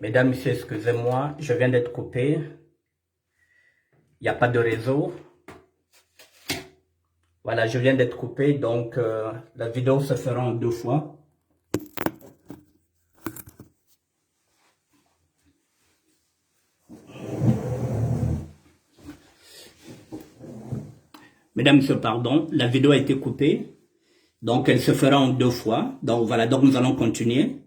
Mesdames, Messieurs, excusez-moi, je viens d'être coupé. Il n'y a pas de réseau. Voilà, je viens d'être coupé, donc la vidéo se fera en 2 fois. Mesdames, Messieurs, pardon, la vidéo a été coupée, donc elle se fera en 2 fois. Donc voilà, donc nous allons continuer.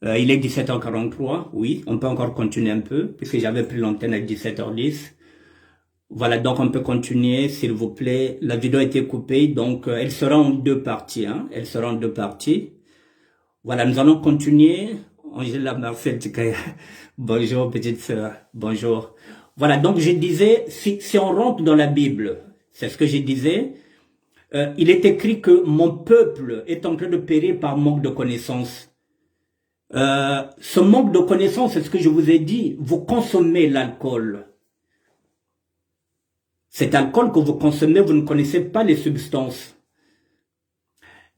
Il est 17h43, oui, on peut encore continuer un peu, puisque j'avais pris l'antenne à 17h10. Voilà, donc on peut continuer, s'il vous plaît. La vidéo a été coupée, donc elle sera en 2 parties. Hein. Elle sera en 2 parties. Voilà, nous allons continuer. Angela Marcel, bonjour petite sœur, bonjour. Voilà, donc je disais, si on rentre dans la Bible, c'est ce que je disais, il est écrit que mon peuple est en train de périr par manque de connaissances. Ce manque de connaissances, c'est ce que je vous ai dit, vous consommez l'alcool. Cet alcool que vous consommez, vous ne connaissez pas les substances.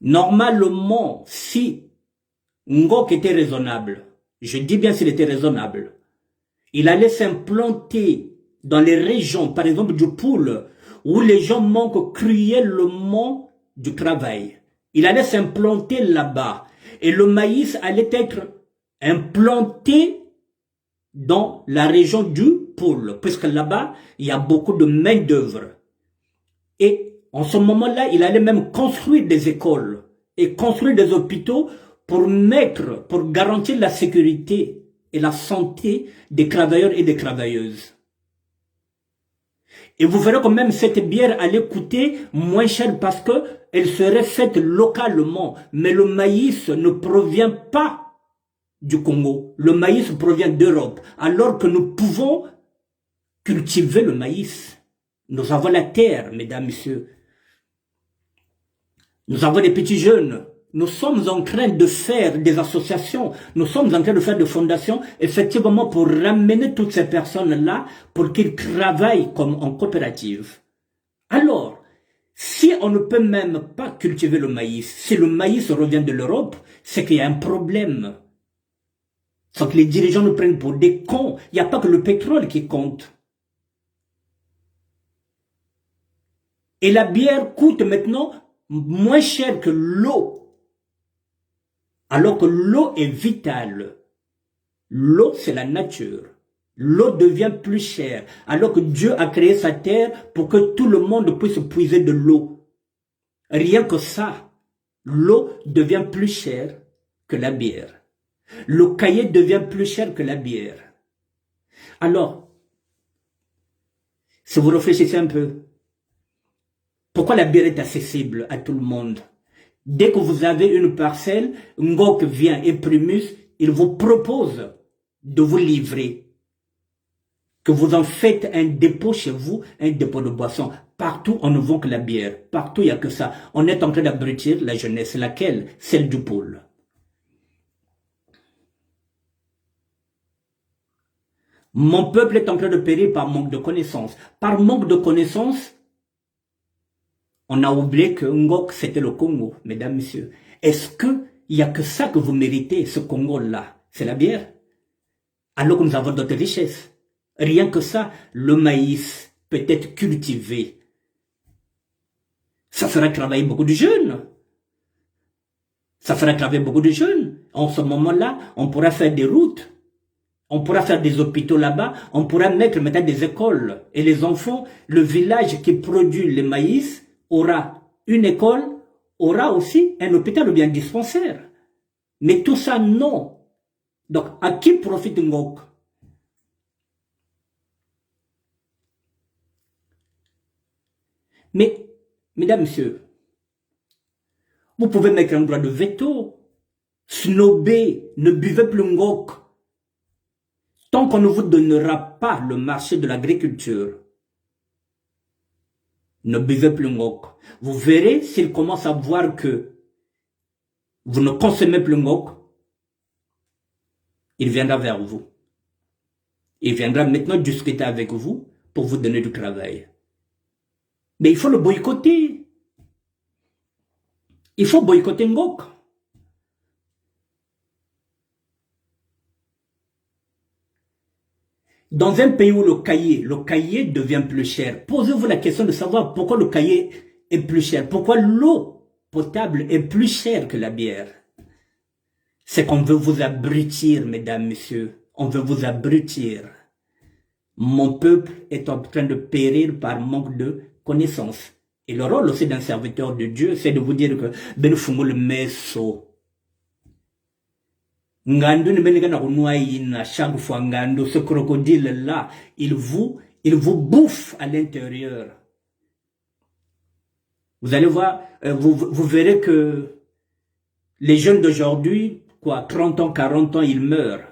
Normalement, si Ngok était raisonnable, je dis bien s'il était raisonnable, il allait s'implanter dans les régions, par exemple du Poul, où les gens manquent cruellement du travail. Il allait s'implanter là-bas. Et le maïs allait être implanté dans la région du Poul, puisque là-bas, il y a beaucoup de main-d'œuvre. Et en ce moment-là, il allait même construire des écoles et construire des hôpitaux pour garantir la sécurité et la santé des travailleurs et des travailleuses. Et vous verrez quand même cette bière allait coûter moins cher parce que elle serait faite localement. Mais le maïs ne provient pas du Congo. Le maïs provient d'Europe. Alors que nous pouvons cultiver le maïs. Nous avons la terre, mesdames, messieurs. Nous avons des petits jeunes. Nous sommes en train de faire des associations. Nous sommes en train de faire des fondations, effectivement, pour ramener toutes ces personnes-là, pour qu'ils travaillent comme en coopérative. Alors, si on ne peut même pas cultiver le maïs, si le maïs revient de l'Europe, c'est qu'il y a un problème. C'est que les dirigeants nous prennent pour des cons. Il n'y a pas que le pétrole qui compte. Et la bière coûte maintenant moins cher que l'eau. Alors que l'eau est vitale. L'eau, c'est la nature. L'eau devient plus chère. Alors que Dieu a créé sa terre pour que tout le monde puisse puiser de l'eau. Rien que ça, l'eau devient plus chère que la bière. Le cahier devient plus cher que la bière. Alors, si vous réfléchissez un peu, pourquoi la bière est accessible à tout le monde? Dès que vous avez une parcelle, Ngok vient et Primus, il vous propose de vous livrer. Que vous en faites un dépôt chez vous, un dépôt de boisson. Partout, on ne vend que la bière. Partout, il n'y a que ça. On est en train d'abrutir la jeunesse. Laquelle? Celle du pôle. Mon peuple est en train de périr par manque de connaissances. Par manque de connaissances, on a oublié que Ngok, c'était le Congo, mesdames, messieurs. Est-ce qu'il n'y a que ça que vous méritez, ce Congo-là? C'est la bière. Alors que nous avons d'autres richesses. Rien que ça, le maïs peut être cultivé. Ça fera travailler beaucoup de jeunes. Ça fera travailler beaucoup de jeunes. En ce moment-là, on pourra faire des routes. On pourra faire des hôpitaux là-bas. On pourra mettre maintenant des écoles. Et les enfants, le village qui produit le maïs aura une école, aura aussi un hôpital ou bien un dispensaire. Mais tout ça, non. Donc, à qui profite Ngok? Mais, mesdames, messieurs, vous pouvez mettre un droit de veto. Snobber, ne buvez plus Ngok. Tant qu'on ne vous donnera pas le marché de l'agriculture, ne buvez plus Ngok. Vous verrez s'il commence à voir que vous ne consommez plus Ngok, il viendra vers vous. Il viendra maintenant discuter avec vous pour vous donner du travail. Mais il faut le boycotter. Il faut boycotter Ngok. Dans un pays où le cahier devient plus cher, posez-vous la question de savoir pourquoi le cahier est plus cher, pourquoi l'eau potable est plus chère que la bière. C'est qu'on veut vous abrutir, mesdames, messieurs. On veut vous abrutir. Mon peuple est en train de périr par manque de connaissances. Et le rôle aussi d'un serviteur de Dieu, c'est de vous dire que ben fungul meso. Ngandu ne benega na kunwaina chaque fois ngandu, ce crocodile là, il vous bouffe à l'intérieur. Vous allez voir, vous verrez que les jeunes d'aujourd'hui, quoi, 30 ans, 40 ans, ils meurent.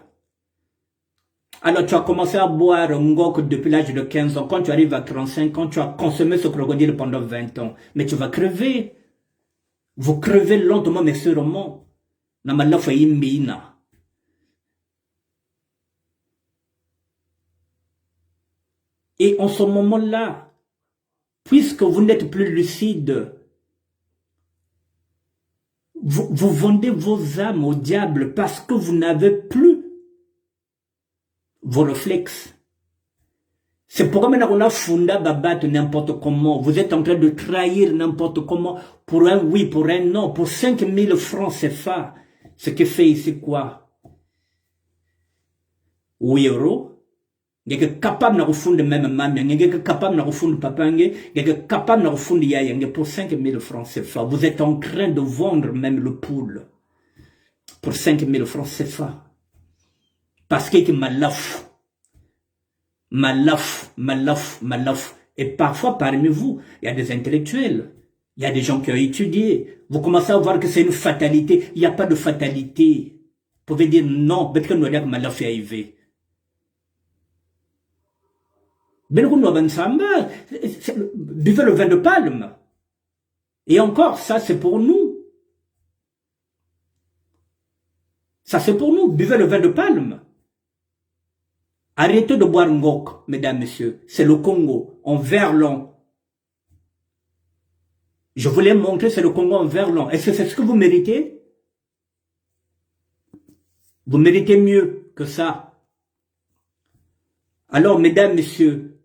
Alors tu as commencé à boire un ngok depuis l'âge de 15 ans. Quand tu arrives à 35 ans, tu as consommé ce crocodile pendant 20 ans. Mais tu vas crever. Vous crevez lentement mais sûrement. Et en ce moment-là, puisque vous n'êtes plus lucide, vous vendez vos âmes au diable parce que vous n'avez plus vos réflexes. C'est pourquoi maintenant on a funda babat n'importe comment. Vous êtes en train de trahir n'importe comment pour un oui, pour un non, pour 5000 francs CFA. Ce qui fait ici quoi? 8 euros. Vous êtes capable de refonder même maman, vous êtes capable de refonder papa, vous êtes capable de refonder yaya pour 5000 francs CFA. Vous êtes en train de vendre même le poule pour 5000 francs CFA. Parce qu'il malaf. Malaf. Et parfois, parmi vous, il y a des intellectuels. Il y a des gens qui ont étudié. Vous commencez à voir que c'est une fatalité. Il n'y a pas de fatalité. Vous pouvez dire non, peut-être que nous avons malaf est arrivé. Buvez le vin de palme. Et encore, ça c'est pour nous. Ça c'est pour nous. Buvez le vin de palme. Arrêtez de boire ngok, mesdames, messieurs. C'est le Congo, en verre long. Je voulais montrer, c'est le Congo en verre long. Est-ce que c'est ce que vous méritez? Vous méritez mieux que ça. Alors, mesdames, messieurs,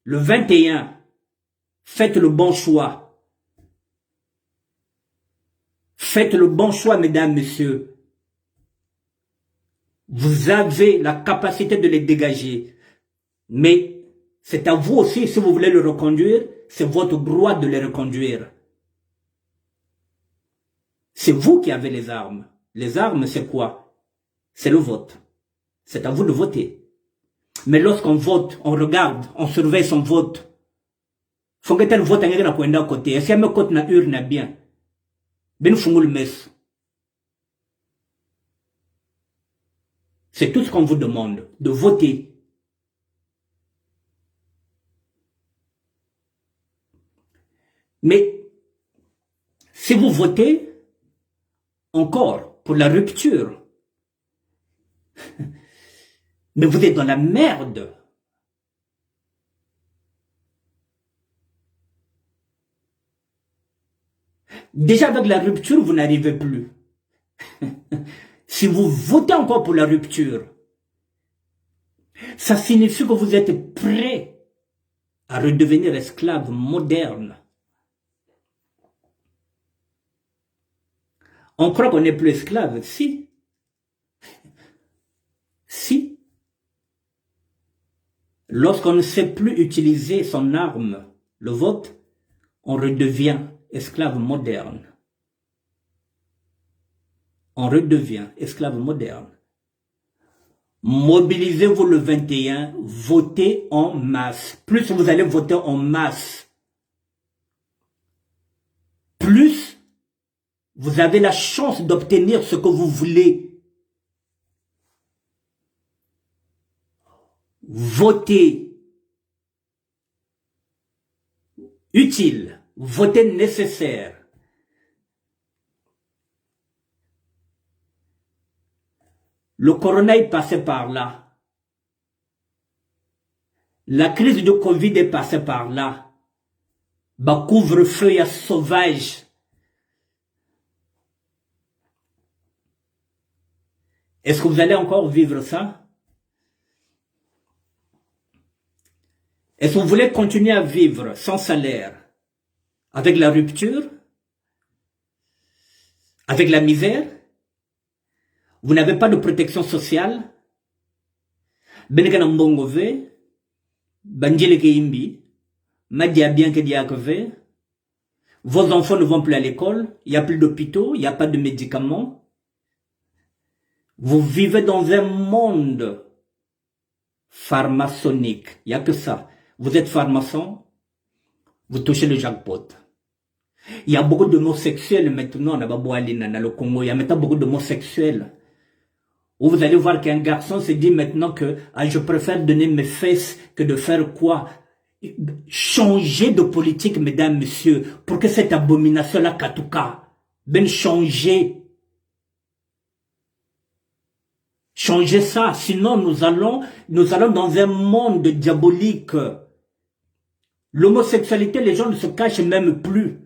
le 21, faites le bon choix. Faites le bon choix, mesdames, messieurs. Vous avez la capacité de les dégager. Mais c'est à vous aussi, si vous voulez le reconduire, c'est votre droit de les reconduire. C'est vous qui avez les armes. Les armes, c'est quoi? C'est le vote. C'est à vous de voter. Mais lorsqu'on vote, on regarde, on surveille son vote. Faut que tel vote à côté. Est-ce qu'il y a un côté na urne bien? Ben fungul mes. C'est tout ce qu'on vous demande, de voter. Mais si vous votez encore pour la rupture, mais vous êtes dans la merde. Déjà avec la rupture, vous n'arrivez plus. Si vous votez encore pour la rupture, ça signifie que vous êtes prêt à redevenir esclave moderne. On croit qu'on n'est plus esclave, si. Si. Lorsqu'on ne sait plus utiliser son arme, le vote, on redevient esclave moderne. On redevient esclave moderne. Mobilisez-vous le 21, votez en masse. Plus vous allez voter en masse, plus vous avez la chance d'obtenir ce que vous voulez. Votez utile, votez nécessaire. Le corona est passé par là. La crise de Covid est passée par là. Bah, couvre-feu à sauvage. Est-ce que vous allez encore vivre ça? Est-ce que vous voulez continuer à vivre sans salaire, avec la rupture, avec la misère? Vous n'avez pas de protection sociale? Benekana mbongove, banjele ke imbi, madia bien que diakove. Vos enfants ne vont plus à l'école, il n'y a plus d'hôpitaux, il n'y a pas de médicaments. Vous vivez dans un monde pharmaconique. Il n'y a que ça. Vous êtes pharmacien, vous touchez le jackpot. Il y a beaucoup d'homosexuels maintenant dans le Congo. Il y a maintenant beaucoup d'homosexuels. Où vous allez voir qu'un garçon se dit maintenant que je préfère donner mes fesses que de faire quoi? Changer de politique, mesdames, messieurs, pour que cette abomination-là, Katouka, ben changer. Changer ça, sinon nous allons dans un monde diabolique. L'homosexualité, les gens ne se cachent même plus.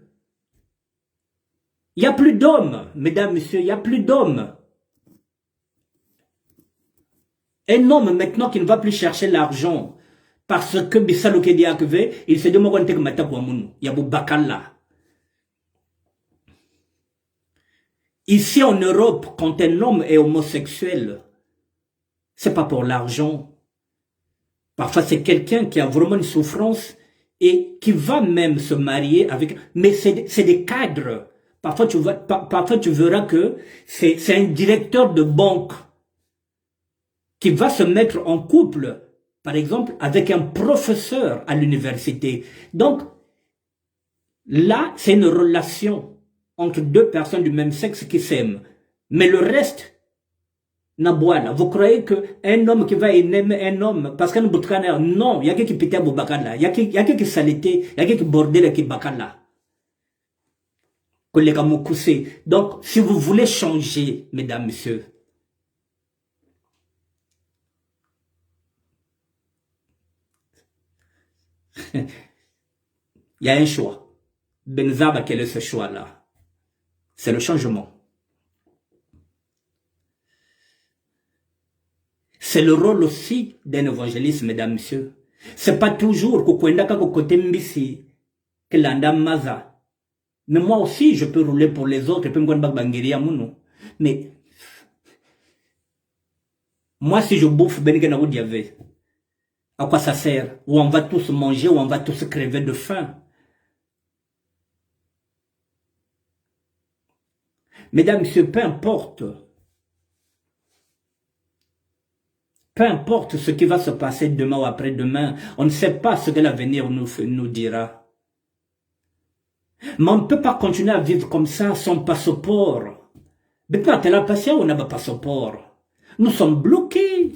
Il n'y a plus d'hommes, mesdames, messieurs, il n'y a plus d'hommes. Un homme maintenant qui ne va plus chercher l'argent parce que Bissalo Kediakve, il se demande que Matakwamunu, il y a Bakala. Ici en Europe, quand un homme est homosexuel, c'est pas pour l'argent. Parfois c'est quelqu'un qui a vraiment une souffrance et qui va même se marier avec, mais c'est des cadres. Parfois tu verras que c'est un directeur de banque qui va se mettre en couple, par exemple, avec un professeur à l'université. Donc, là, c'est une relation entre deux personnes du même sexe qui s'aiment. Mais le reste, Nabouala, vous croyez qu'un homme qui va aimer un homme, parce qu'un boutkaner, non, il y a quelqu'un qui pète à Boubakala, il y a quelqu'un qui saleté, il y a quelqu'un qui bordel qui bakala. Donc, si vous voulez changer, mesdames, messieurs, il y a un choix. Benzaba, quel est ce choix-là? C'est le changement. C'est le rôle aussi d'un évangéliste, mesdames, messieurs. C'est pas toujours côté mbisi que l'anda maza. Mais moi aussi, je peux rouler pour les autres. Mais moi, si je bouffe à quoi ça sert? Ou on va tous manger, ou on va tous crever de faim. Mesdames, messieurs, peu importe ce qui va se passer demain ou après-demain, on ne sait pas ce que l'avenir nous dira. Mais on ne peut pas continuer à vivre comme ça sans passeport. Maintenant, t'es là, patient, on n'a pas passeport. Nous sommes bloqués.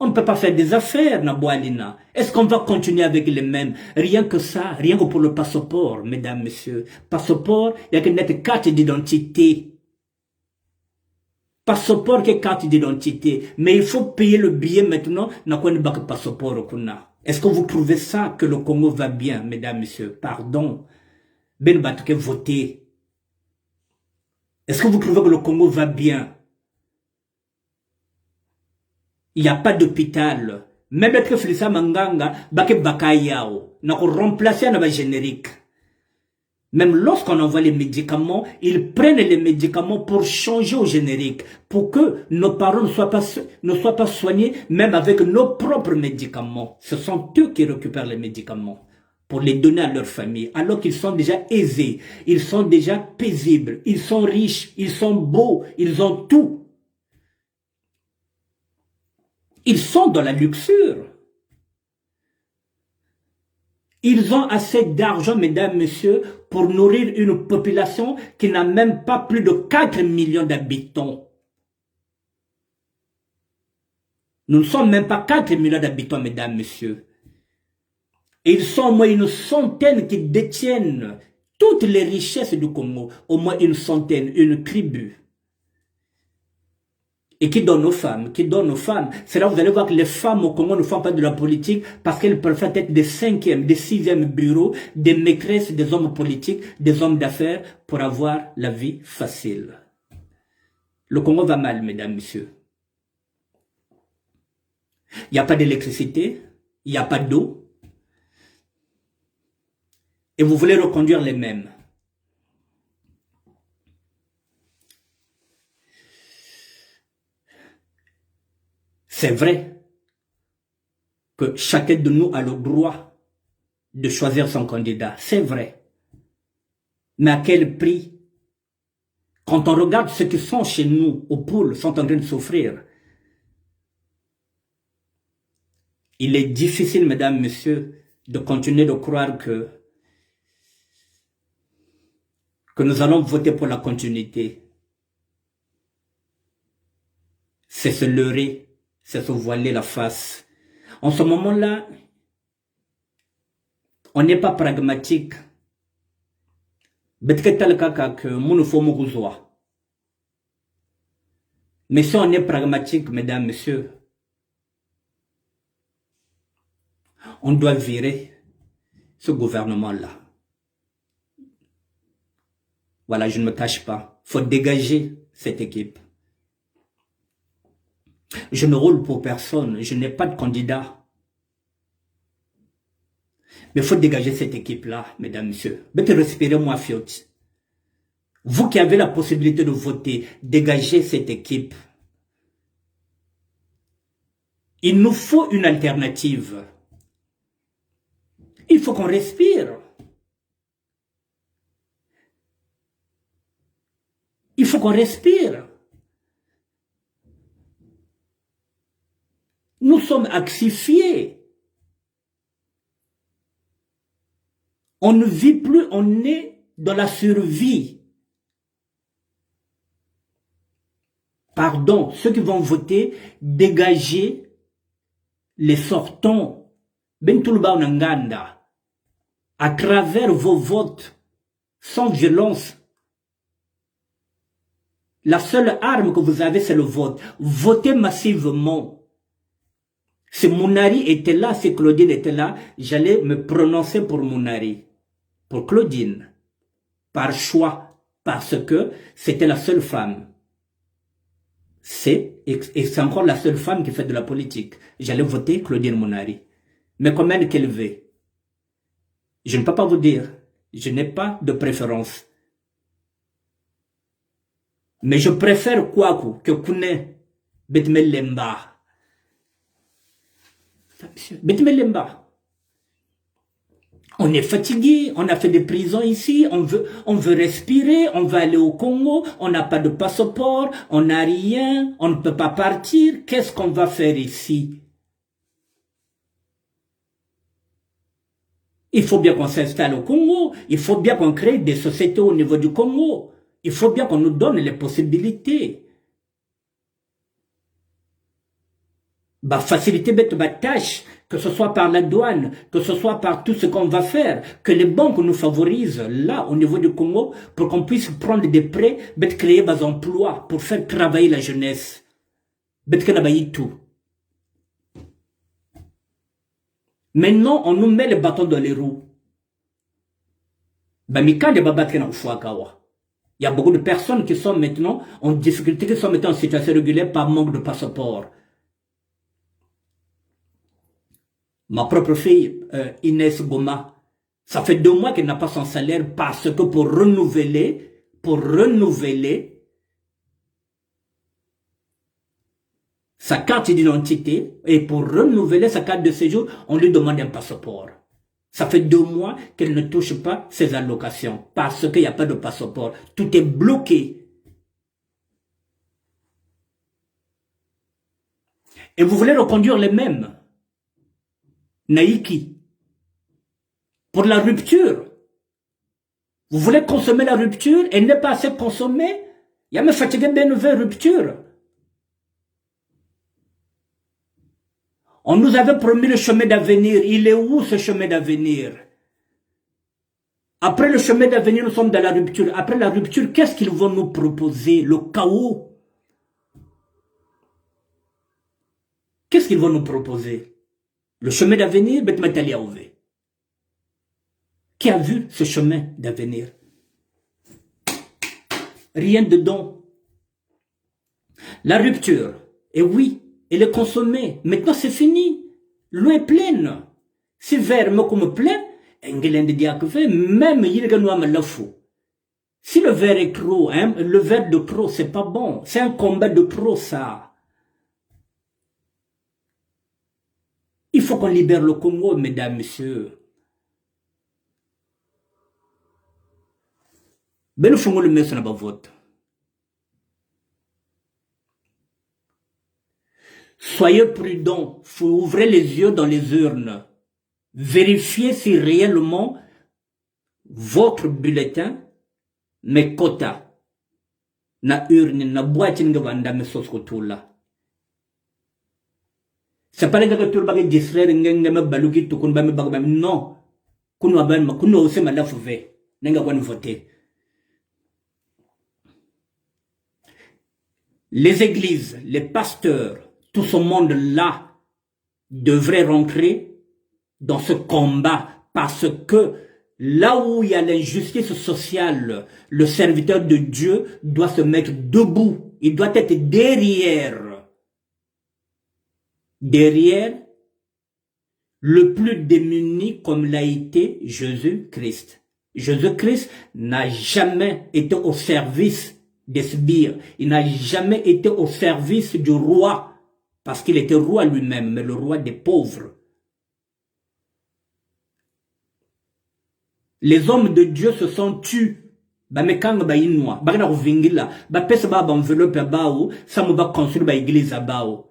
On ne peut pas faire des affaires, Naboualina. Est-ce qu'on va continuer avec les mêmes? Rien que ça, rien que pour le passeport, mesdames, messieurs. Passeport, il y a que notre carte d'identité. Passeport qui est carte d'identité. Mais il faut payer le billet maintenant, n'a pas de passeport. Est-ce que vous trouvez ça que le Congo va bien, mesdames, messieurs? Pardon. Ben Batouke voter. Est-ce que vous trouvez que le Congo va bien? Il n'y a pas d'hôpital. Même le Félissa Manganga, Bake Bakayao, n'a remplacé un générique. Même lorsqu'on envoie les médicaments, ils prennent les médicaments pour changer au générique, pour que nos parents ne soient pas soignés, même avec nos propres médicaments. Ce sont eux qui récupèrent les médicaments pour les donner à leur famille, alors qu'ils sont déjà aisés, ils sont déjà paisibles, ils sont riches, ils sont beaux, ils ont tout. Ils sont dans la luxure. Ils ont assez d'argent, mesdames, messieurs, pour nourrir une population qui n'a même pas plus de 4 millions d'habitants. Nous ne sommes même pas 4 millions d'habitants, mesdames, messieurs. Et ils sont au moins une centaine qui détiennent toutes les richesses du Congo. Au moins une centaine, une tribu. Et qui donne aux femmes, C'est là où vous allez voir que les femmes au Congo ne font pas de la politique parce qu'elles préfèrent être des 5e, des 6e bureaux, des maîtresses, des hommes politiques, des hommes d'affaires pour avoir la vie facile. Le Congo va mal, mesdames, messieurs. Il n'y a pas d'électricité, il n'y a pas d'eau, Et vous voulez reconduire les mêmes. C'est vrai que chacun de nous a le droit de choisir son candidat. C'est vrai. Mais à quel prix? Quand on regarde ceux qui sont chez nous, au pôle, sont en train de souffrir. Il est difficile, mesdames, messieurs, de continuer de croire que nous allons voter pour la continuité. C'est se leurrer, c'est se voiler la face. En ce moment-là, on n'est pas pragmatique. Mais si on est pragmatique, mesdames, messieurs, on doit virer ce gouvernement-là. Voilà, je ne me cache pas. Il faut dégager cette équipe. Je ne roule pour personne. Je n'ai pas de candidat. Mais il faut dégager cette équipe-là, mesdames, messieurs. Respirez-moi, Fiot. Vous qui avez la possibilité de voter, dégagez cette équipe. Il nous faut une alternative. Il faut qu'on respire. Il faut qu'on respire. Nous sommes axifiés. On ne vit plus, on est dans la survie. Pardon, ceux qui vont voter, dégagez les sortants. Bentulba Nganda. À travers vos votes, sans violence. La seule arme que vous avez, c'est le vote. Votez massivement. Si Mounari était là, si Claudine était là, j'allais me prononcer pour Mounari. Pour Claudine. Par choix. Parce que c'était la seule femme. Et c'est encore la seule femme qui fait de la politique. J'allais voter Claudine Mounari. Mais combien qu'elle veut? Je ne peux pas vous dire. Je n'ai pas de préférence. Mais je préfère Kouakou que Kouné Betmelemba. Betmelemba. On est fatigué, on a fait des prisons ici, on veut respirer, on veut aller au Congo, on n'a pas de passeport, on n'a rien, on ne peut pas partir. Qu'est-ce qu'on va faire ici? Il faut bien qu'on s'installe au Congo, il faut bien qu'on crée des sociétés au niveau du Congo. Il faut bien qu'on nous donne les possibilités. Bah, faciliter ma tâche, que ce soit par la douane, que ce soit par tout ce qu'on va faire, que les banques nous favorisent là, au niveau du Congo, pour qu'on puisse prendre des prêts, créer des emplois, pour faire travailler la jeunesse. Tout. Maintenant, on nous met les bâtons dans les roues. Bah, il y a beaucoup de personnes qui sont maintenant en difficulté, qui sont maintenant en situation régulière par manque de passeport. Ma propre fille, Inès Goma, ça fait 2 mois qu'elle n'a pas son salaire parce que pour renouveler sa carte d'identité et pour renouveler sa carte de séjour, on lui demande un passeport. Ça fait 2 mois qu'elle ne touche pas ses allocations parce qu'il n'y a pas de passeport. Tout est bloqué. Et vous voulez reconduire les mêmes. Naïki. Pour la rupture. Vous voulez consommer la rupture et n'est pas assez consommée. Il y a même fatigué de nouvelles ruptures. On nous avait promis le chemin d'avenir. Il est où ce chemin d'avenir? Après le chemin d'avenir, nous sommes dans la rupture. Après la rupture, qu'est-ce qu'ils vont nous proposer? Le chaos. Qu'est-ce qu'ils vont nous proposer? Le chemin d'avenir, qui a vu ce chemin d'avenir? Rien dedans. La rupture, et oui, elle est consommée. Maintenant, c'est fini. L'eau est pleine. Si verre me comme plein, Engelende diakve, même yilganoua malafou. Si le verre est trop, hein, le verre de pro, c'est pas bon. C'est un combat de pro, ça. Il faut qu'on libère le Congo, mesdames, messieurs. Ben, le le mettre sur la vote. Soyez prudents. Faut ouvrir les yeux dans les urnes. Vérifiez si réellement votre bulletin, mes quotas, na urne, na boîte, nga vanda me soskotula. C'est pas les gars que tu vas distraire, nga me baluki, tu kun ba me bagam. Non. Kuno aban ma, kuno ose ma la fouve. Nga wan voter. Les églises, les pasteurs, tout ce monde-là devrait rentrer dans ce combat parce que là où il y a l'injustice sociale, le serviteur de Dieu doit se mettre debout. Il doit être derrière le plus démuni comme l'a été Jésus-Christ. Jésus-Christ n'a jamais été au service des sbires. Il n'a jamais été au service du roi parce qu'il était roi lui-même, mais le roi des pauvres. Les hommes de Dieu se sont tus. Ba mekanga ba inwa, ba na rovingila, ba pesa ba enveloppe bao, ça me va construire ba église bao.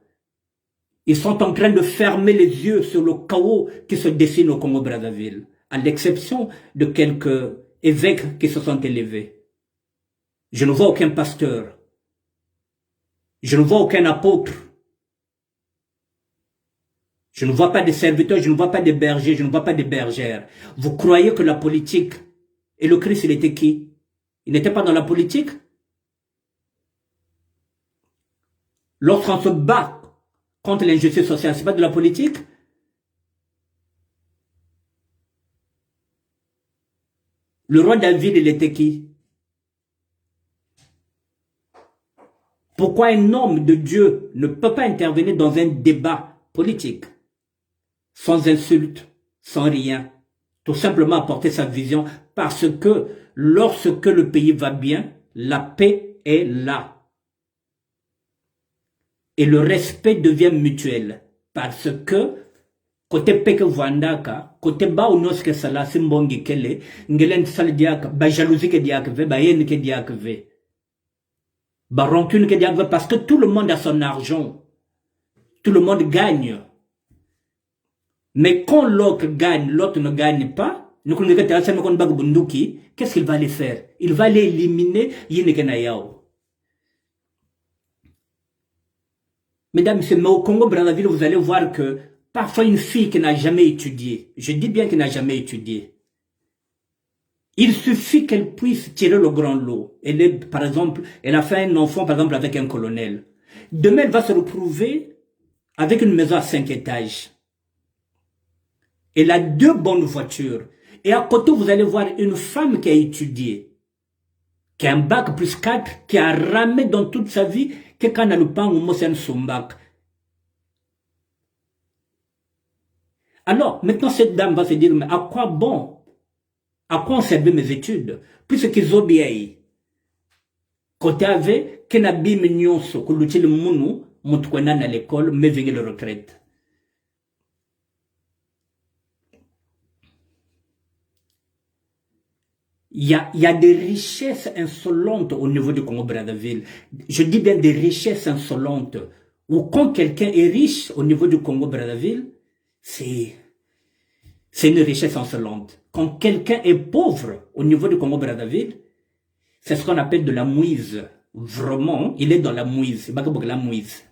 Ils sont en train de fermer les yeux sur le chaos qui se dessine au Congo-Brazzaville, à l'exception de quelques évêques qui se sont élevés. Je ne vois aucun pasteur. Je ne vois aucun apôtre. Je ne vois pas de serviteurs, je ne vois pas de bergers, je ne vois pas de bergères. Vous croyez que la politique... Et le Christ, il était qui? Il n'était pas dans la politique? Lorsqu'on se bat contre l'injustice sociale, c'est pas de la politique? Le roi David, il était qui? Pourquoi un homme de Dieu ne peut pas intervenir dans un débat politique? Sans insulte, sans rien. Tout simplement apporter sa vision parce que lorsque le pays va bien, la paix est là. Et le respect devient mutuel. Parce que, côté peke vandaka, côté ba unoske sala simbongi kele, ngelen sal diak, ba jalousie ke diak ve, ba yen ke diak ve. Ba rancune ke diak ve, parce que tout le monde a son argent. Tout le monde gagne. Mais quand l'autre gagne, l'autre ne gagne pas, qu'est-ce qu'il va aller faire? Il va aller éliminer Yenekenayao. Mesdames, mais au Congo-Brazzaville, vous allez voir que parfois une fille qui n'a jamais étudié, je dis bien qu'elle n'a jamais étudié, il suffit qu'elle puisse tirer le grand lot. Elle est, par exemple, elle a fait un enfant, par exemple, avec un colonel. Demain, elle va se retrouver avec une maison à 5 étages. Elle a 2 bonnes voitures. Et à côté, vous allez voir une femme qui a étudié, qui a un bac plus 4, qui a ramé dans toute sa vie, que quand elle pas son bac. Alors, maintenant, cette dame va se dire, mais à quoi bon? À quoi ont servi mes études? Puisqu'ils ont bien. Côté avait, qu'un abîme nyonso, que l'outil le mounou, moutouenan à l'école, mais venir le retraite. Il y a des richesses insolentes au niveau du Congo-Brazzaville. Je dis bien des richesses insolentes. Ou quand quelqu'un est riche au niveau du Congo-Brazzaville, c'est une richesse insolente. Quand quelqu'un est pauvre au niveau du Congo-Brazzaville, c'est ce qu'on appelle de la mouise. Vraiment, il est dans la mouise. C'est pas comme la mouise.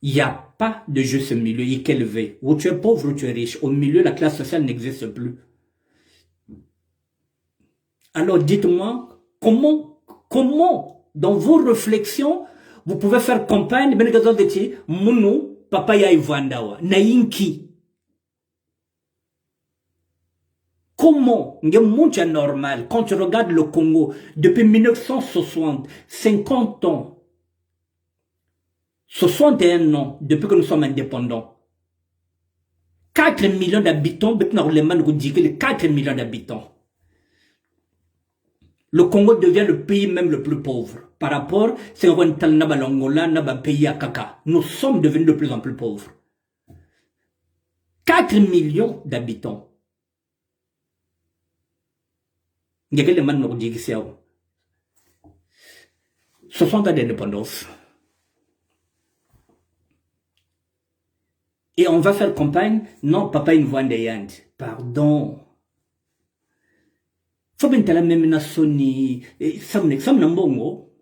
Il n'y a pas de juste milieu. Il est élevé. Ou tu es pauvre ou tu es riche. Au milieu, la classe sociale n'existe plus. Alors dites-moi, comment, dans vos réflexions, vous pouvez faire campagne, Mounou, papa ya Ivandawa, Nainki. Comment, normal, quand tu regardes le Congo, depuis 1960, 50 ans, 61 ans, depuis que nous sommes indépendants, 4 millions d'habitants, 4 millions d'habitants. Le Congo devient le pays même le plus pauvre. Par rapport, c'est un pays à caca. Nous sommes devenus de plus en plus pauvres. 4 millions d'habitants. 60 ans d'indépendance. Et on va faire campagne. Non, papa, une voix de Yand. Pardon. Faut bien la même nasoni. Ça me bongo.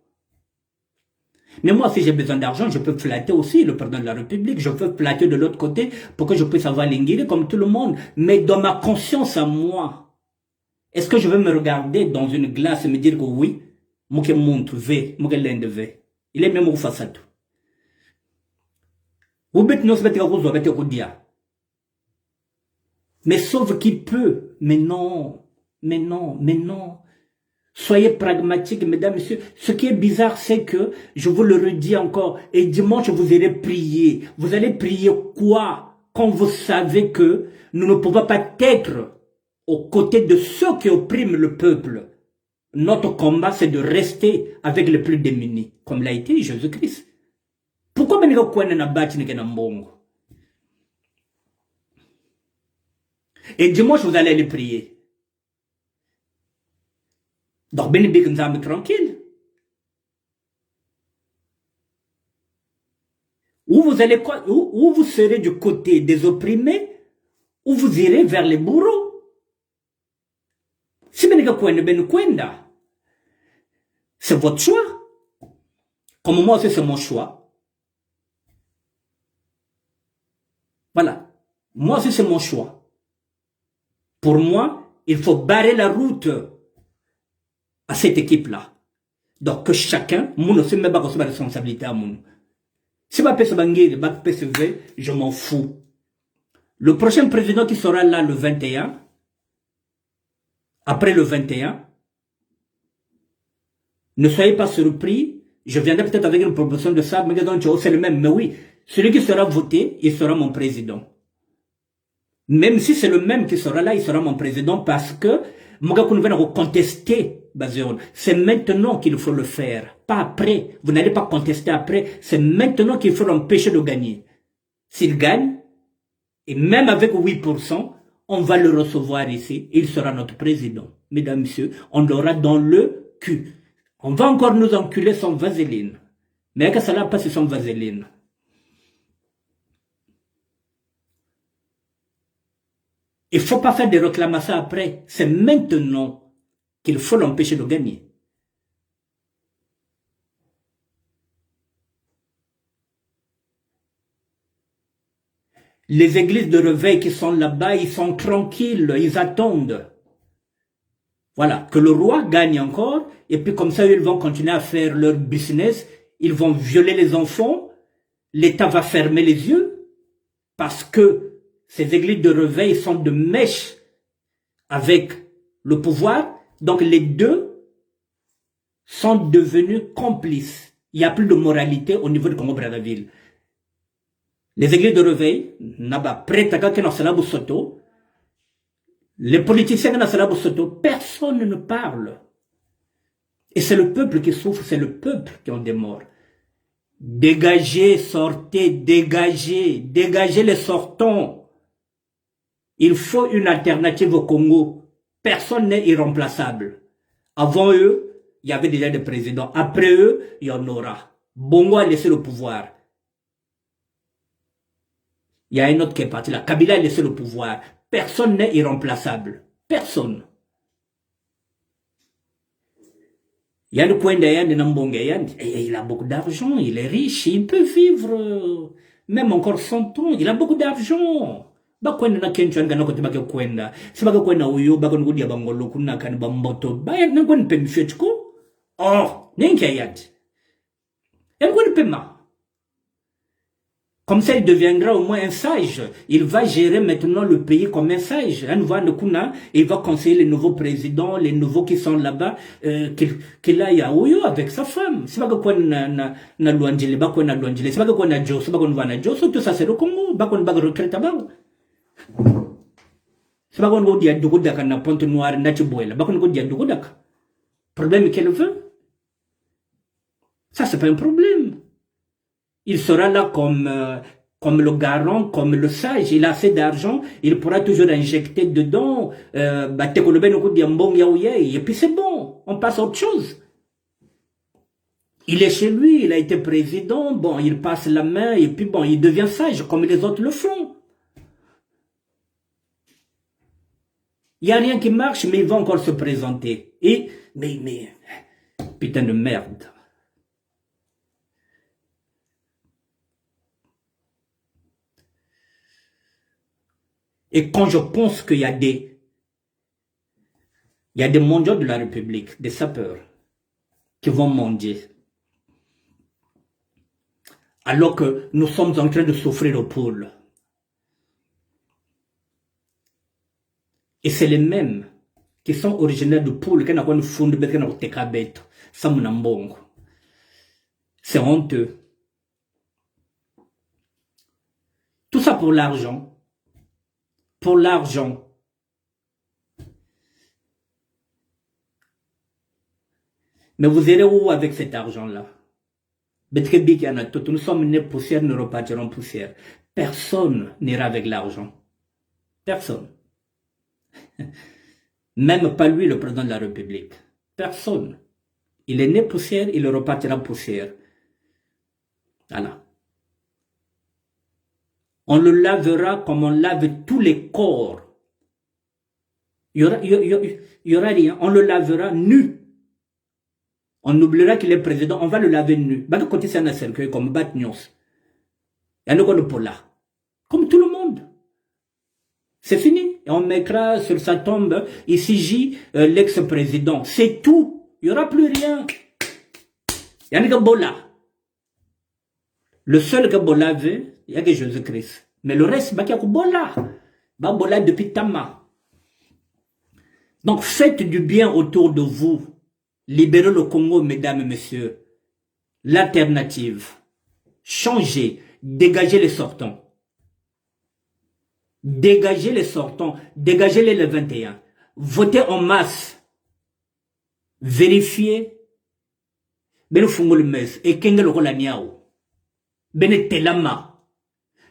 Mais moi, si j'ai besoin d'argent, je peux flatter aussi le président de la République. Je peux flatter de l'autre côté pour que je puisse avoir l'inguiré comme tout le monde. Mais dans ma conscience à moi, est-ce que je vais me regarder dans une glace et me dire que oui, moi qui monte V, moi qui l'inde V. Il est même au façade. Mais sauf qui peut. Mais non. Mais non. Mais non. Soyez pragmatiques, mesdames, messieurs. Ce qui est bizarre, c'est que, je vous le redis encore, et dimanche, vous irez prier. Vous allez prier quoi? Quand vous savez que nous ne pouvons pas être aux côtés de ceux qui oppriment le peuple. Notre combat, c'est de rester avec les plus démunis, comme l'a été Jésus-Christ. Pourquoi nous ne Et dimanche, vous allez aller prier. Donc, ben tranquille. Ou vous allez quoi? Ou vous serez du côté des opprimés, ou vous irez vers les bourreaux. Si c'est votre choix. Comme moi aussi, c'est mon choix. Voilà. Moi aussi, c'est mon choix. Pour moi, il faut barrer la route à cette équipe-là. Donc, que chacun, mon aussi, même pas la responsabilité à mon. Si je m'en fous. Le prochain président qui sera là le 21, après le 21, ne soyez pas surpris, je viendrai peut-être avec une proposition de ça, mais c'est le même. Mais oui, celui qui sera voté, il sera mon président. Même si c'est le même qui sera là, il sera mon président parce que contester, c'est maintenant qu'il faut le faire, pas après. Vous n'allez pas contester après, c'est maintenant qu'il faut l'empêcher de gagner. S'il gagne, et même avec 8%, on va le recevoir ici, il sera notre président. Mesdames, messieurs, on l'aura dans le cul. On va encore nous enculer sans vaseline. Mais que cela passe sans vaseline. Il ne faut pas faire des réclamations après. C'est maintenant qu'il faut l'empêcher de gagner. Les églises de réveil qui sont là-bas, ils sont tranquilles, ils attendent. Voilà, que le roi gagne encore, et puis comme ça, ils vont continuer à faire leur business, ils vont violer les enfants, l'État va fermer les yeux, parce que ces églises de réveil sont de mèche avec le pouvoir, donc les deux sont devenus complices. Il n'y a plus de moralité au niveau du Congo-Brazzaville. Les églises de réveil, les politiciens, personne ne parle. Et c'est le peuple qui souffre, c'est le peuple qui en démord. Dégagez, sortez, dégagez, dégagez les sortants. Il faut une alternative au Congo. Personne n'est irremplaçable. Avant eux, il y avait déjà des présidents. Après eux, il y en aura. Bongo a laissé le pouvoir. Il y a un autre qui est parti là. Kabila a laissé le pouvoir. Personne n'est irremplaçable. Personne. Yann Kwendayan et Nambongayan, il a beaucoup d'argent, il est riche, il peut vivre même encore 100 ans, il a beaucoup d'argent. Bakwenda na kenchwan kana kote bake kwenda. Si bake kwenda uyo bako ngudia bangolo kuna kan bamboto. Ba na kwen pem fetko. Oh, nenkia yat. Et kwen pema. Comme ça, il deviendra au moins un sage. Il va gérer maintenant le pays comme un sage. Il va conseiller les nouveaux présidents, les nouveaux qui sont là-bas, qu'il aille à Ouyo avec sa femme. C'est pas que quoi na Luandjile, pas quoi na Luandjile, c'est pas que quoi na Jos, c'est pas qu'on va na Jos, tout ça c'est le Congo, pas qu'on va retraiter là-bas. C'est pas qu'on dit à Dougoudaka na Ponte Noire, Natibouela. Pas qu'on dit à Dougoudaka. Problème qu'elle veut. Ça, c'est pas un problème. Il sera là comme le garant, comme le sage. Il a assez d'argent, il pourra toujours injecter dedans. Et puis c'est bon, on passe à autre chose. Il est chez lui, il a été président, bon, il passe la main, et puis bon, il devient sage, comme les autres le font. Il n'y a rien qui marche, mais il va encore se présenter. Et, mais, putain de merde. Et quand je pense qu'il y a des mondiaux de la République, des sapeurs, qui vont mendier, alors que nous sommes en train de souffrir au pôle. Et c'est les mêmes qui sont originaires du pôle, c'est honteux. Tout ça pour l'argent. Pour l'argent. Mais vous irez où avec cet argent-là? Nous sommes nés poussière, nous repartirons poussière. Personne n'ira avec l'argent. Personne. Même pas lui, le président de la République. Personne. Il est né poussière, il repartira poussière. Voilà. On le lavera comme on lave tous les corps. Il y aura rien. On le lavera nu. On oubliera qu'il est président, on va le laver nu. Bah, côté c'est un cercueil comme Batnios. Il y a comme tout le monde. C'est fini. Et on mettra sur sa tombe, ici J, l'ex-président. C'est tout. Il n'y aura plus rien. Il y a un Bola. Le seul que Bola veut, il y a que Jésus-Christ. Mais le reste, il y a que Bola. Bola depuis Tama. Donc faites du bien autour de vous. Libérez le Congo, mesdames et messieurs. L'alternative. Changez. Dégagez les sortants. Dégagez les sortants. Dégagez-les le 21. Votez en masse. Vérifiez. Ben fungo le mes. Et kengel rolaniao. Ben telama.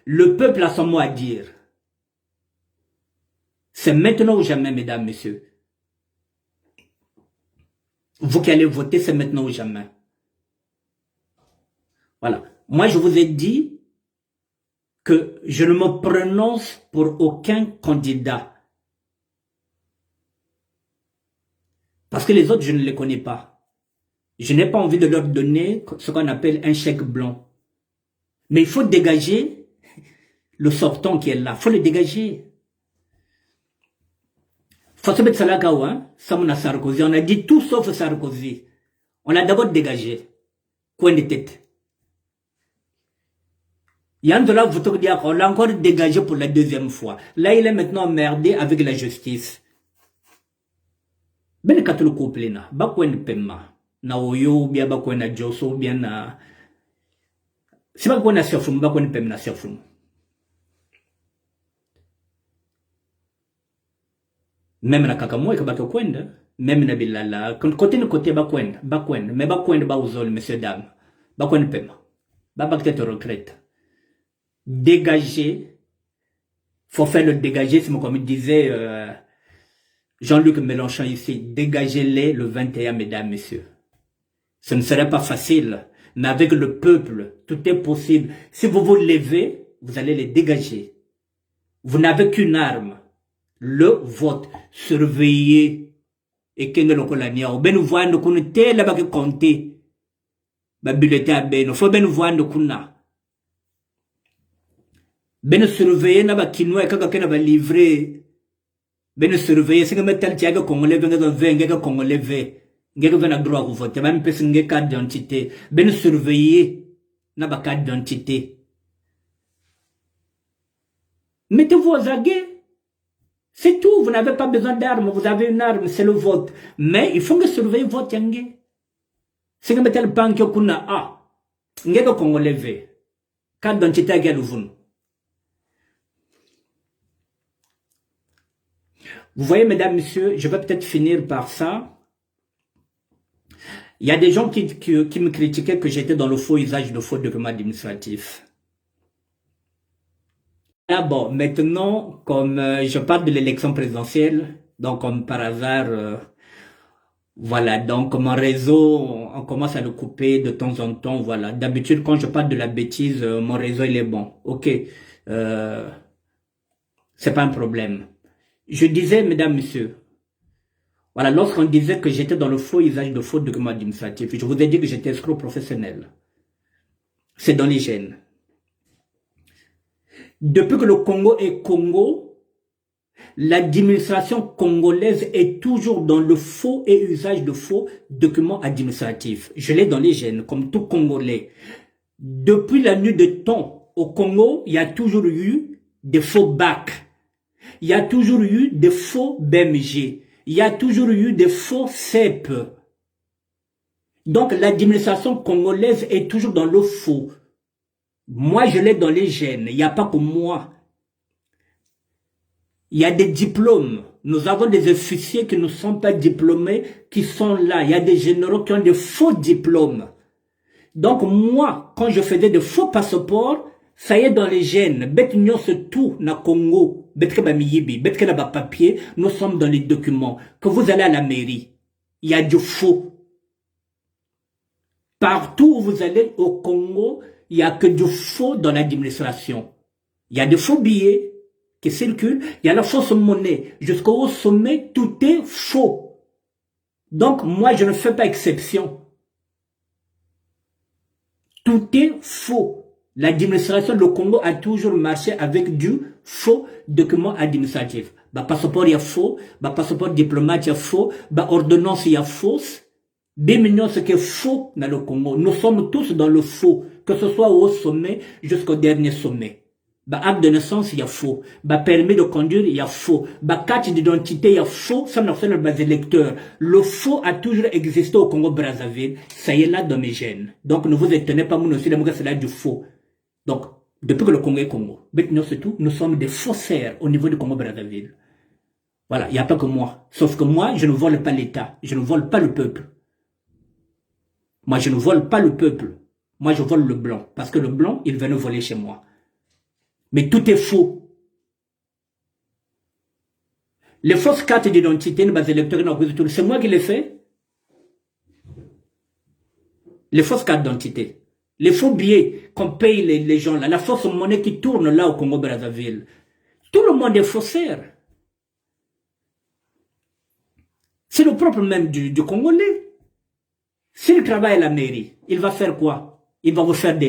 Le peuple a son mot à dire. C'est maintenant ou jamais, mesdames, messieurs. Vous qui allez voter, c'est maintenant ou jamais. Voilà. Moi, je vous ai dit que je ne me prononce pour aucun candidat. Parce que les autres, je ne les connais pas. Je n'ai pas envie de leur donner ce qu'on appelle un chèque blanc. Mais il faut dégager le sortant qui est là. Il faut le dégager. Fasobet Salakawa, Samuna Sarkozy, on a dit tout sauf Sarkozy. On l'a d'abord dégagé. Coin de tête. Yandola Votokdia, on l'a encore dégagé pour la deuxième fois. Là, il est maintenant merdé avec la justice. Ben katulu couple na, bakwen pemma. Na oyo, bien bakwen na joso, bien na. Si bakwen na surfum, bakwen pem na surfum. Même na kakamwe que bako kwenda, même na bilala, côté no côté bakwenda, mais bakwenda ba uzol, messieurs dames. Bakwenda pema. Ba bakte te retraite. Dégager. Faut faire le dégager, c'est comme disait Jean-Luc Mélenchon ici. Dégagez-les le 21, mesdames, messieurs. Ce ne serait pas facile, mais avec le peuple, tout est possible. Si vous vous levez, vous allez les dégager. Vous n'avez qu'une arme. Le vote. Surveillez. Et que nous coloniaux. Ben nous voyons qu'on était là-bas que compter. Ben bulletin ben. Faut ben nous voir qu'on a. Ben surveiller n'a pas qui nous est quand va livrer. Ben surveiller c'est que mettre tiaga congolais venga dans 20 congolais ve. Ngeke vena droit au vote. Même personne ngeke carte d'identité. Ben surveiller n'a pas carte d'identité. Mettez-vous aux aguets. C'est tout, vous n'avez pas besoin d'armes, vous avez une arme, c'est le vote. Mais il faut que surveiller votre yangue. C'est que le pan que kuna a. Ngeke congolais ve. Carte d'identité à galuvun. Vous voyez, mesdames, messieurs, je vais peut-être finir par ça. Il y a des gens qui me critiquaient que j'étais dans le faux usage de faux documents administratifs. Ah bon, maintenant, comme je parle de l'élection présidentielle, donc comme par hasard, voilà, donc mon réseau, on commence à le couper de temps en temps, voilà. D'habitude, quand je parle de la bêtise, mon réseau, il est bon. Ok, euh, c'est pas un problème. Je disais, mesdames, messieurs, voilà, lorsqu'on disait que j'étais dans le faux usage de faux documents administratifs, je vous ai dit que j'étais escroc professionnel. C'est dans les gènes. Depuis que le Congo est Congo, l'administration congolaise est toujours dans le faux et usage de faux documents administratifs. Je l'ai dans les gènes, comme tout Congolais. Depuis la nuit des temps, au Congo, il y a toujours eu des faux bacs. Il y a toujours eu des faux BMG. Il y a toujours eu des faux CEP. Donc l'administration congolaise est toujours dans le faux. Moi, je l'ai dans les gènes. Il n'y a pas que moi. Il y a des diplômes. Nous avons des officiers qui ne sont pas diplômés, qui sont là. Il y a des généraux qui ont des faux diplômes. Donc moi, quand je faisais de faux passeports, ça y est dans les gènes. Bet nyon se tout na Congo. Bet ke ba miyibi, bet ke na ba papier, nous sommes dans les documents. Que vous allez à la mairie, il y a du faux. Partout où vous allez au Congo, il n'y a que du faux dans l'administration. Il y a des faux billets qui circulent, il y a la fausse monnaie. Jusqu'au sommet, tout est faux. Donc moi, je ne fais pas exception. Tout est faux. L'administration du Congo a toujours marché avec du faux document administratif. Bah, passeport, il y a faux. Bah, passeport diplomate, il y a faux. Bah, ordonnance, il y a fausse. Bémignon, ce qui est faux dans le Congo. Nous sommes tous dans le faux. Que ce soit au sommet jusqu'au dernier sommet. Bah, acte de naissance, il y a faux. Bah, permis de conduire, il y a faux. Bah, carte d'identité, il y a faux. Ça n'a fait le bas électeur. Le faux a toujours existé au Congo-Brazzaville. Ça y est là dans mes gènes. Donc, ne vous étonnez pas, moi aussi, c'est là du faux. Donc, depuis que le Congo est Congo, maintenant c'est tout, nous sommes des faussaires au niveau du Congo-Brazzaville. Voilà, il n'y a pas que moi. Sauf que moi, je ne vole pas l'État. Je ne vole pas le peuple. Moi, je ne vole pas le peuple. Moi, je vole le blanc. Parce que le blanc, il veut nous voler chez moi. Mais tout est faux. Les fausses cartes d'identité, c'est moi qui les fais. Les fausses cartes d'identité. Les faux billets qu'on paye les gens là, la fausse monnaie qui tourne là au Congo-Brazzaville. Tout le monde est faussaire. C'est le propre même du Congolais. S'il travaille à la mairie, il va faire quoi? Il va vous faire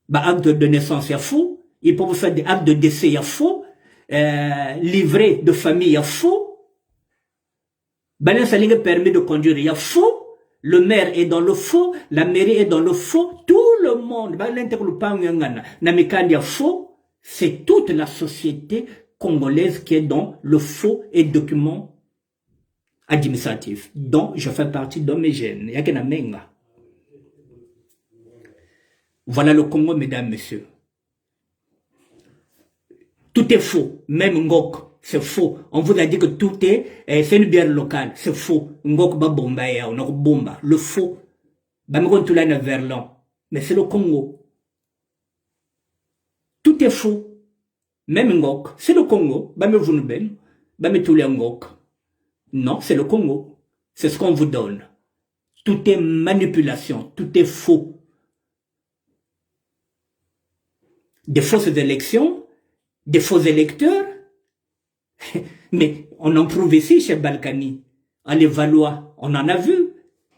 bah, actes de naissance, il y a faux. Il peut vous faire des actes de décès, il y a faux. Livret de famille, il y a faux. Balin Saling permis de conduire, il y a faux. Le maire est dans le faux, la mairie est dans le faux, tout le monde, faux, c'est toute la société congolaise qui est dans le faux et documents administratifs, dont je fais partie de mes gènes. Voilà le Congo, mesdames, messieurs. Tout est faux, même Ngok. C'est faux. On vous a dit que tout c'est une bière locale. C'est faux. Ngok ba bomba ya, on a bomba. Le faux. Ba me tout là na Verlan. Mais c'est le Congo. Tout est faux. Même Ngok. C'est le Congo. Ba me vunben. Ba me tout les Ngok. Non, c'est le Congo. C'est ce qu'on vous donne. Tout est manipulation. Tout est faux. Des fausses élections. Des faux électeurs. Mais on en trouve ici chez Balkany, à les Valois, on en a vu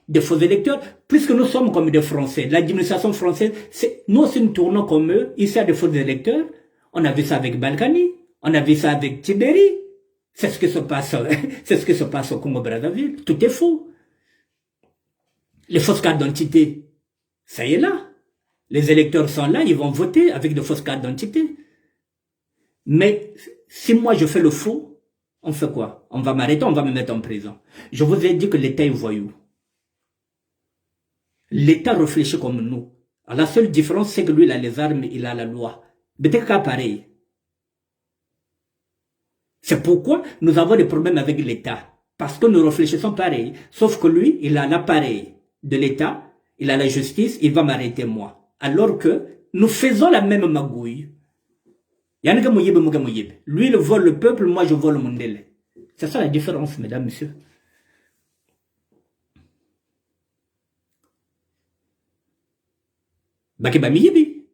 des faux électeurs, puisque nous sommes comme des Français. L'administration française, nous aussi nous tournons comme eux, ici à des faux électeurs. On a vu ça avec Balkany, on a vu ça avec Tibéri. C'est ce qui se passe, c'est ce qui se passe au Congo-Brazzaville. Tout est faux. Les fausses cartes d'identité, ça y est là. Les électeurs sont là, ils vont voter avec de fausses cartes d'identité. Mais si moi je fais le faux, on fait quoi? On va m'arrêter, on va me mettre en prison. Je vous ai dit que l'État est voyou. L'État réfléchit comme nous. La seule différence, c'est que lui, il a les armes, il a la loi. Peut-être qu'à pareil. C'est pourquoi nous avons des problèmes avec l'État. Parce que nous réfléchissons pareil. Sauf que lui, il a l'appareil de l'État, il a la justice, il va m'arrêter moi. Alors que nous faisons la même magouille. Lui, il vole le peuple, moi, je vole mon délai. C'est ça la différence, mesdames, messieurs. Bakeba miyibi.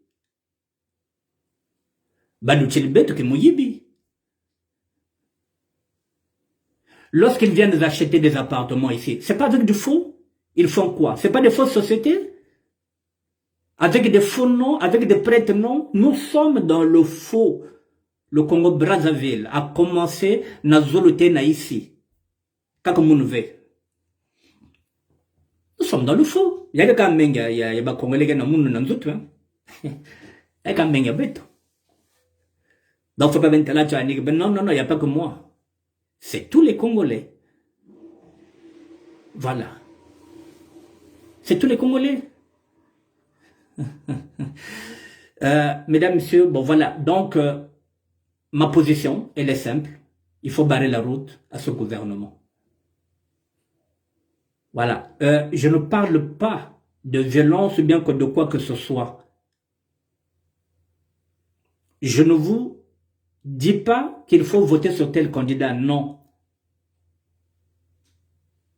Banuchilbeto ki muyibi. Lorsqu'ils viennent acheter des appartements ici, c'est pas avec du faux. Ils font quoi? C'est pas des fausses sociétés? Avec des faux noms, avec des prêtres noms? Nous sommes dans le faux. Le Congo Brazzaville a commencé na zolote na ici. Nous sommes dans le faux. Il y a des Congolais, il y a des Congolais qui sont il y a quand même bête. Donc, faut pas venir là, tu as dit, non, non, non, il n'y a pas que moi. C'est tous les Congolais. Voilà. C'est tous les Congolais. Mesdames, messieurs, bon voilà. Donc, ma position, elle est simple. Il faut barrer la route à ce gouvernement. Voilà. Je ne parle pas de violence ou bien que de quoi que ce soit. Je ne vous dis pas qu'il faut voter sur tel candidat, non.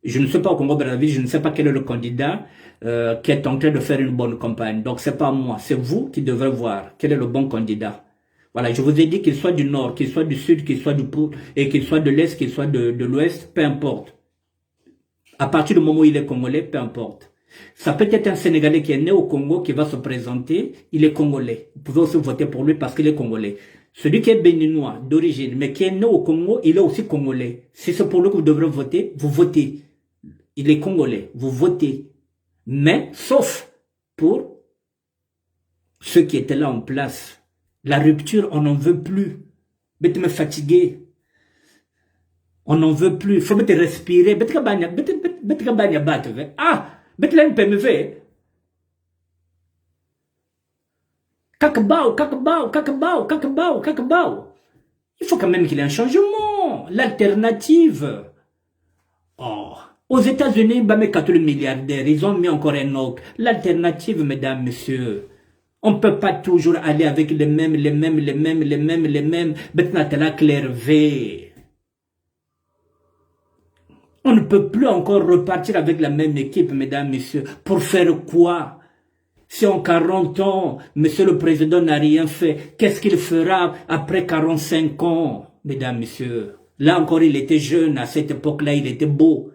Je ne sais pas au Congo-Brazzaville, je ne sais pas quel est le candidat qui est en train de faire une bonne campagne. Donc c'est pas moi, c'est vous qui devrez voir quel est le bon candidat. Voilà, je vous ai dit qu'il soit du nord, qu'il soit du sud, qu'il soit du pôle, et qu'il soit de l'est, qu'il soit de l'ouest, peu importe. À partir du moment où il est congolais, peu importe. Ça peut être un Sénégalais qui est né au Congo, qui va se présenter, il est congolais. Vous pouvez aussi voter pour lui parce qu'il est congolais. Celui qui est béninois d'origine, mais qui est né au Congo, il est aussi congolais. Si c'est pour lui que vous devrez voter, vous votez. Il est congolais, vous votez. Mais, sauf pour ceux qui étaient là en place. La rupture, on n'en veut plus. Bête me fatiguer. On n'en veut plus. Il faut te respirer. Ah! Bête là, PMV. Kakabao, kakabao, kakabao, kakabao, kakabao. Il faut quand même qu'il y ait un changement. L'alternative. Oh. Aux États-Unis, bah, mes 4 milliardaires, ils ont mis encore un autre. L'alternative, mesdames, messieurs. On ne peut pas toujours aller avec les mêmes. Maintenant, t'es là, clairvé. On ne peut plus encore repartir avec la même équipe, mesdames, messieurs. Pour faire quoi? Si en 40 ans, monsieur le président n'a rien fait, qu'est-ce qu'il fera après 45 ans, mesdames, messieurs? Là encore, il était jeune, à cette époque-là, il était beau.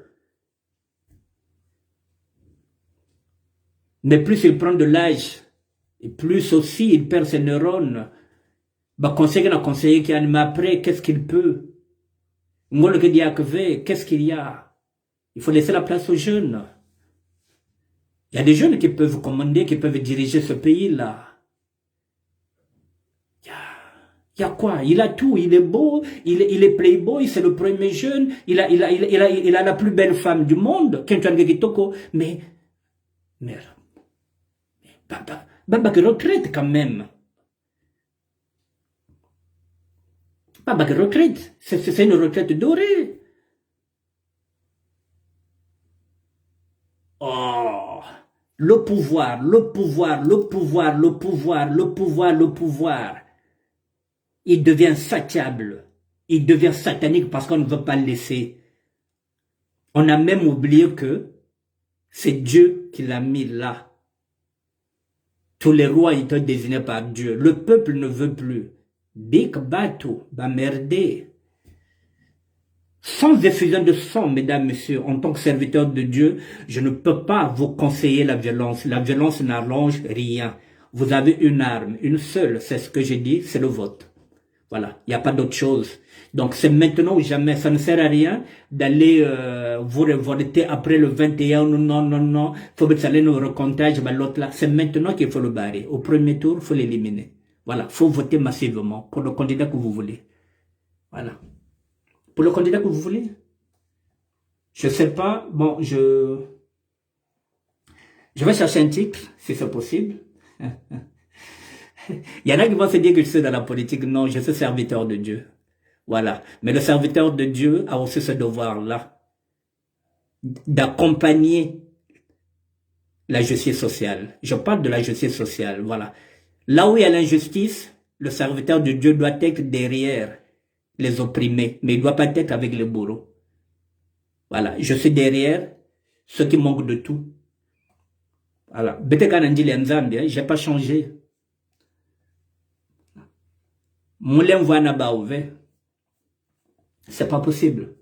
Mais plus il prend de l'âge, et plus aussi il perd ses neurones, bah, conseiller qui anime après, qu'est-ce qu'il peut? Qu'est-ce qu'il y a? Il faut laisser la place aux jeunes. Il y a des jeunes qui peuvent commander, qui peuvent diriger ce pays-là. Il y a quoi? Il a tout, il est beau, il est playboy, c'est le premier jeune, il a la plus belle femme du monde, mais Baba qui retraite quand même. Baba qui retraite, c'est une retraite dorée. Oh, le pouvoir. Il devient insatiable. Il devient satanique parce qu'on ne veut pas le laisser. On a même oublié que c'est Dieu qui l'a mis là. Tous les rois étaient désignés par Dieu. Le peuple ne veut plus. Big bateau, va merder. Sans effusion de sang, mesdames, messieurs, en tant que serviteur de Dieu, je ne peux pas vous conseiller la violence. La violence n'arrange rien. Vous avez une arme, une seule, c'est ce que j'ai dit, c'est le vote. Voilà, il n'y a pas d'autre chose. Donc c'est maintenant ou jamais, ça ne sert à rien d'aller vous révolter après le 21, non, faut que ça aille au recomptage, l'autre là, c'est maintenant qu'il faut le barrer. Au premier tour, il faut l'éliminer. Voilà, faut voter massivement pour le candidat que vous voulez. Voilà. Pour le candidat que vous voulez. Je sais pas, bon, je vais chercher un titre, si c'est possible. Il y en a qui vont se dire que je suis dans la politique. Non, je suis serviteur de Dieu. Voilà. Mais le serviteur de Dieu a aussi ce devoir-là, d'accompagner la justice sociale. Je parle de la justice sociale, voilà. Là où il y a l'injustice, le serviteur de Dieu doit être derrière les opprimés, mais il ne doit pas être avec les bourreaux. Voilà, je suis derrière ceux qui manquent de tout. Voilà. Bete kanandi le Nzambi, j'ai pas changé. Moulin voit naba ouvert. C'est pas possible.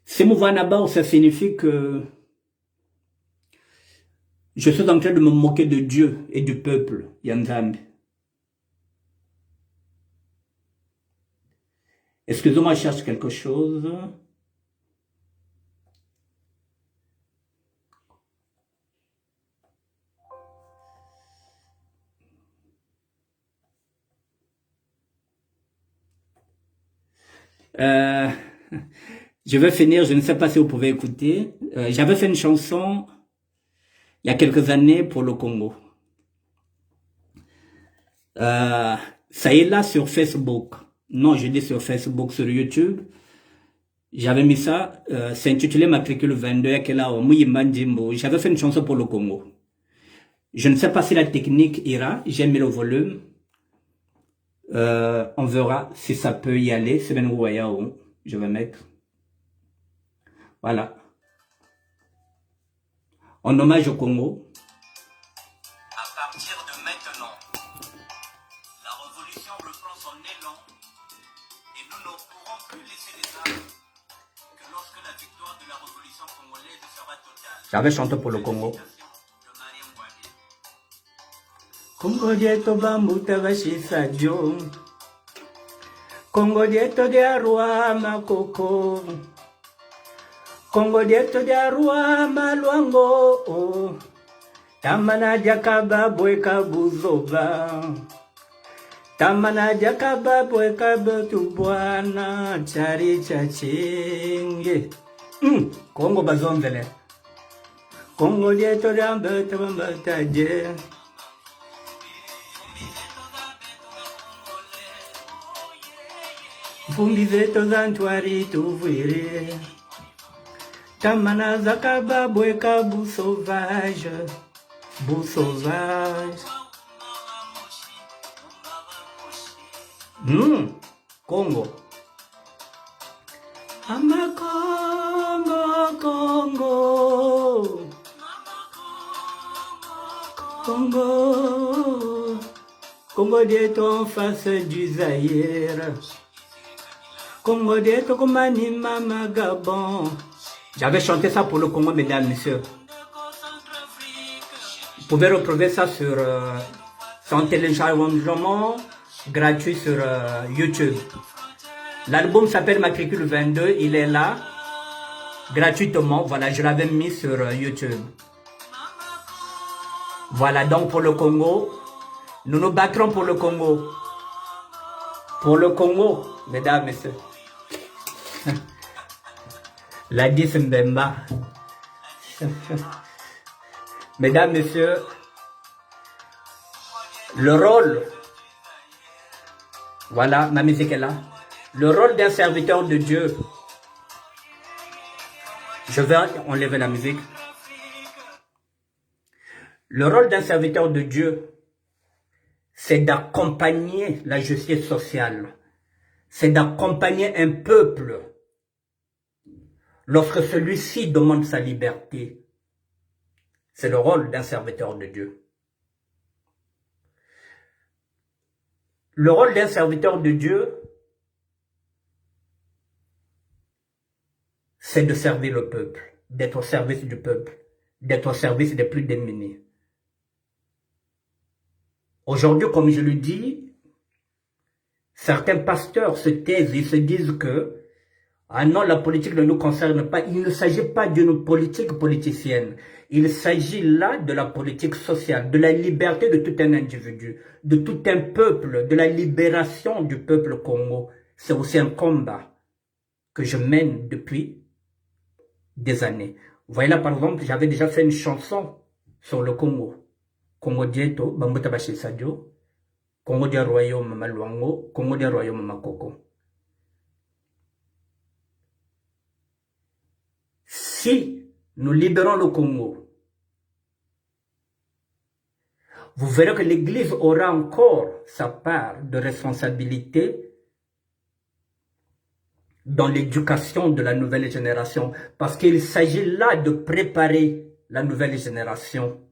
Si mouvement naba, ça signifie que je suis en train de me moquer de Dieu et du peuple, Yanzambi. Excusez-moi, je cherche quelque chose. Je vais finir, je ne sais pas si vous pouvez écouter. J'avais fait une chanson il y a quelques années pour le Congo. Ça est là sur Facebook. Non, je dis sur Facebook, sur YouTube. J'avais mis ça, c'est intitulé Matricule 22, j'avais fait une chanson pour le Congo. Je ne sais pas si la technique ira, j'ai mis le volume. On verra si ça peut y aller. C'est bien où je vais mettre. Voilà. En hommage au Congo. À partir de maintenant, la révolution reprend son élan et nous ne pourrons plus laisser les armes que lorsque la victoire de la révolution congolaise sera totale. J'avais chanté pour le Congo. Congo dieto bambuta bashisa jo. Congo dieto de arua makoko. Congo dieto de arua maluango. Tamana jakaba bweka buzoba. Tamana jakaba bweka betubwana chari chachinge. Congo bazonzele. Congo dieto de ambeta bambata je. Fumbi zeto zantwari tuvire. Tamana zakaba bweka bu sauvage. Bu sauvage. Congo. Ama Congo, Congo. Congo. Congo d'être en face du Zaïre. Congo d'être comme Mama Gabon. J'avais chanté ça pour le Congo, mesdames, messieurs. Vous pouvez retrouver ça sur son téléchargement gratuit sur YouTube. L'album s'appelle Matricule 22, il est là, gratuitement. Voilà, je l'avais mis sur YouTube. Voilà, donc pour le Congo, nous nous battrons pour le Congo. Pour le Congo, mesdames, messieurs. La 10 Mbemba. Mesdames, messieurs, le rôle, voilà, ma musique est là. Le rôle d'un serviteur de Dieu. Je vais enlever la musique. Le rôle d'un serviteur de Dieu, c'est d'accompagner la justice sociale. C'est d'accompagner un peuple lorsque celui-ci demande sa liberté. C'est le rôle d'un serviteur de Dieu. Le rôle d'un serviteur de Dieu, c'est de servir le peuple, d'être au service du peuple, d'être au service des plus démunis. Aujourd'hui, comme je le dis, certains pasteurs se taisent et se disent que ah non, la politique ne nous concerne pas. Il ne s'agit pas d'une politique politicienne. Il s'agit là de la politique sociale, de la liberté de tout un individu, de tout un peuple, de la libération du peuple Congo. C'est aussi un combat que je mène depuis des années. Vous voyez là, par exemple, j'avais déjà fait une chanson sur le Congo. Congo Dieto, Bambuta Bashi Sadio, Congo dia Royaume Maluango, Congo dia Royaume Makoko. Si nous libérons le Congo, vous verrez que l'Église aura encore sa part de responsabilité dans l'éducation de la nouvelle génération, parce qu'il s'agit là de préparer la nouvelle génération.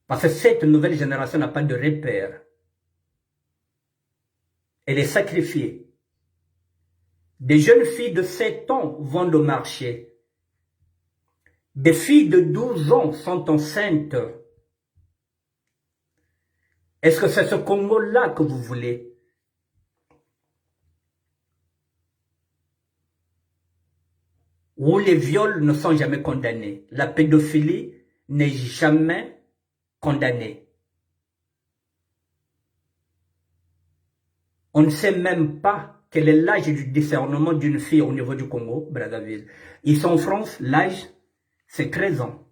Parce que cette nouvelle génération n'a pas de repère. Elle est sacrifiée. Des jeunes filles de 7 ans vont au marché. Des filles de 12 ans sont enceintes. Est-ce que c'est ce Congo-là que vous voulez? Où les viols ne sont jamais condamnés. La pédophilie n'est jamais condamnée. On ne sait même pas quel est l'âge du discernement d'une fille au niveau du Congo, Brazzaville. Ici en France, l'âge, c'est 13 ans.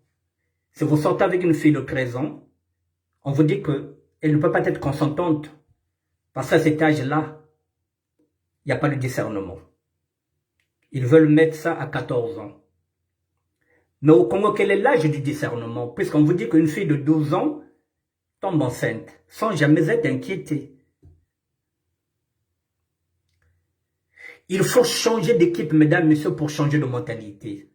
Si vous sortez avec une fille de 13 ans, on vous dit qu'elle ne peut pas être consentante. Parce qu'à cet âge-là, il n'y a pas de discernement. Ils veulent mettre ça à 14 ans. Mais au Congo, quel est l'âge du discernement? Puisqu'on vous dit qu'une fille de 12 ans tombe enceinte, sans jamais être inquiétée. Il faut changer d'équipe, mesdames, messieurs, pour changer de mentalité.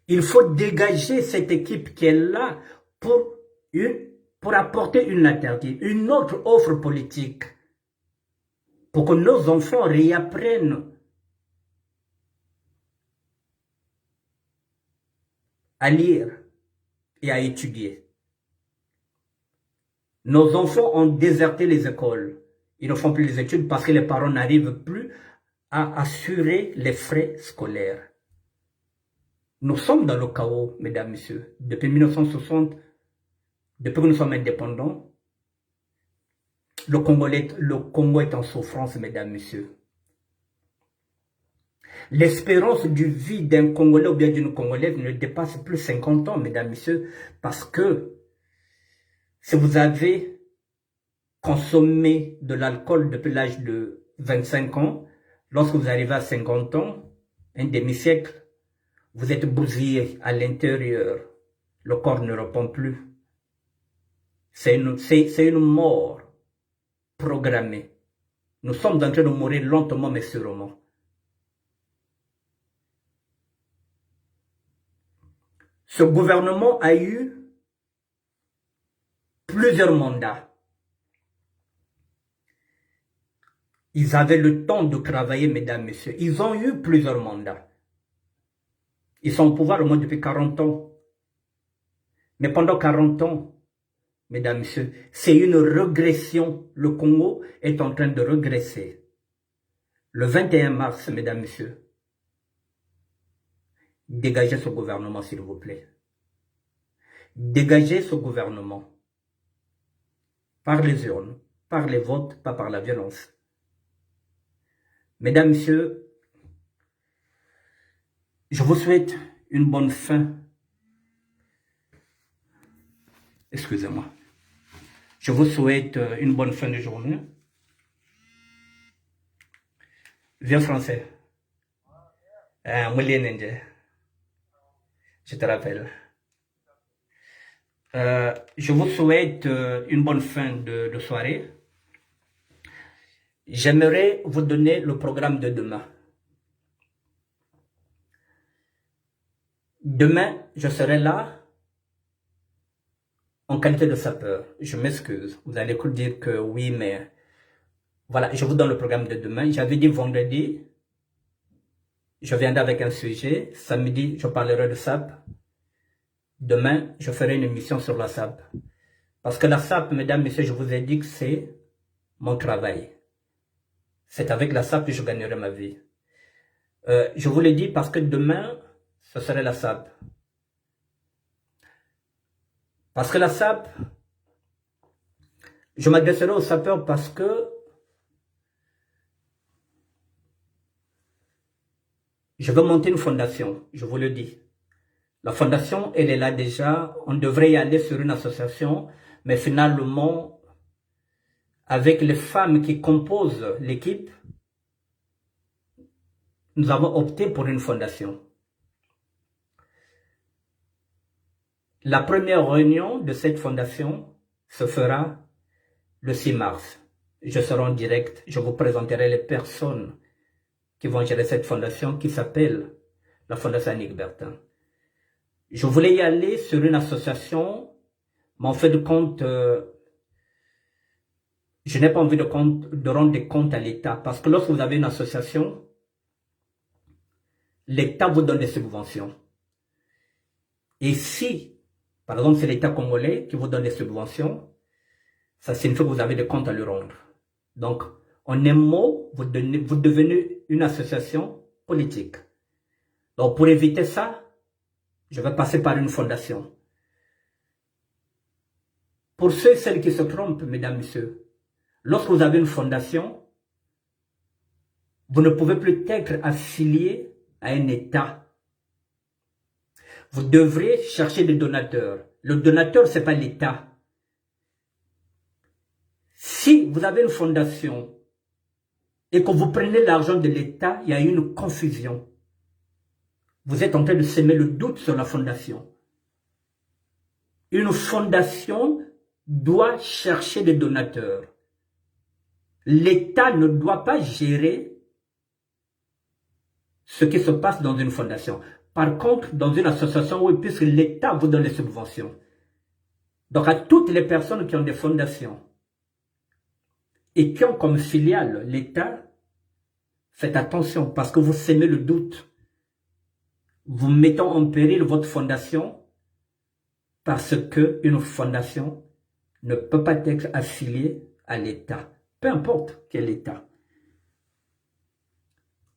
Il faut dégager cette équipe qui est là pour apporter une alternative, une autre offre politique. Pour que nos enfants réapprennent à lire et à étudier. Nos enfants ont déserté les écoles. Ils ne font plus les études parce que les parents n'arrivent plus à assurer les frais scolaires. Nous sommes dans le chaos, mesdames, messieurs. Depuis 1960, depuis que nous sommes indépendants, le Congo est en souffrance, mesdames, messieurs. L'espérance de vie d'un Congolais ou bien d'une Congolaise ne dépasse plus 50 ans, mesdames, messieurs, parce que si vous avez consommé de l'alcool depuis l'âge de 25 ans, lorsque vous arrivez à 50 ans, un demi-siècle, vous êtes bousillé à l'intérieur. Le corps ne répond plus. C'est une mort programmée. Nous sommes en train de mourir lentement mais sûrement. Ce gouvernement a eu plusieurs mandats. Ils avaient le temps de travailler, mesdames, messieurs. Ils ont eu plusieurs mandats. Ils sont au pouvoir au moins depuis 40 ans. Mais pendant 40 ans, mesdames, messieurs, c'est une régression. Le Congo est en train de régresser. Le 21 mars, mesdames, messieurs, dégagez ce gouvernement, s'il vous plaît. Dégagez ce gouvernement. Par les urnes, par les votes, pas par la violence. Mesdames, messieurs, je vous souhaite une bonne fin. Excusez-moi. Je vous souhaite une bonne fin de journée. Viens français. Je te rappelle. Je vous souhaite une bonne fin de soirée. J'aimerais vous donner le programme de demain. Demain, je serai là en qualité de sapeur. Je m'excuse. Vous allez dire que oui, mais voilà, je vous donne le programme de demain. J'avais dit vendredi, je viendrai avec un sujet. Samedi, je parlerai de SAP. Demain, je ferai une émission sur la SAP. Parce que la SAP, mesdames, messieurs, je vous ai dit que c'est mon travail. C'est avec la SAP que je gagnerai ma vie. Je vous l'ai dit parce que demain, ce serait la SAP. Parce que la SAP, je m'adresserai aux sapeurs parce que je veux monter une fondation, je vous le dis. La fondation, elle est là déjà. On devrait y aller sur une association, mais finalement, avec les femmes qui composent l'équipe, nous avons opté pour une fondation. La première réunion de cette fondation se fera le 6 mars. Je serai en direct, je vous présenterai les personnes qui vont gérer cette fondation qui s'appelle la Fondation Annick Bertin. Je voulais y aller sur une association, mais en fait de compte, je n'ai pas envie de rendre des comptes à l'État, parce que lorsque vous avez une association, l'État vous donne des subventions. Et si, par exemple, c'est l'État congolais qui vous donne des subventions, ça signifie que vous avez des comptes à lui rendre. Donc, en un mot, vous devenez une association politique. Donc, pour éviter ça, je vais passer par une fondation. Pour ceux et celles qui se trompent, mesdames, messieurs, lorsque vous avez une fondation, vous ne pouvez plus être affilié à un État. Vous devrez chercher des donateurs. Le donateur, ce n'est pas l'État. Si vous avez une fondation et que vous prenez l'argent de l'État, il y a une confusion. Vous êtes en train de semer le doute sur la fondation. Une fondation doit chercher des donateurs. L'État ne doit pas gérer ce qui se passe dans une fondation. Par contre, dans une association, oui, puisque l'État vous donne les subventions. Donc, à toutes les personnes qui ont des fondations et qui ont comme filiale l'État, faites attention parce que vous semez le doute. Vous mettez en péril votre fondation parce qu'une fondation ne peut pas être affiliée à l'État. Peu importe quel État.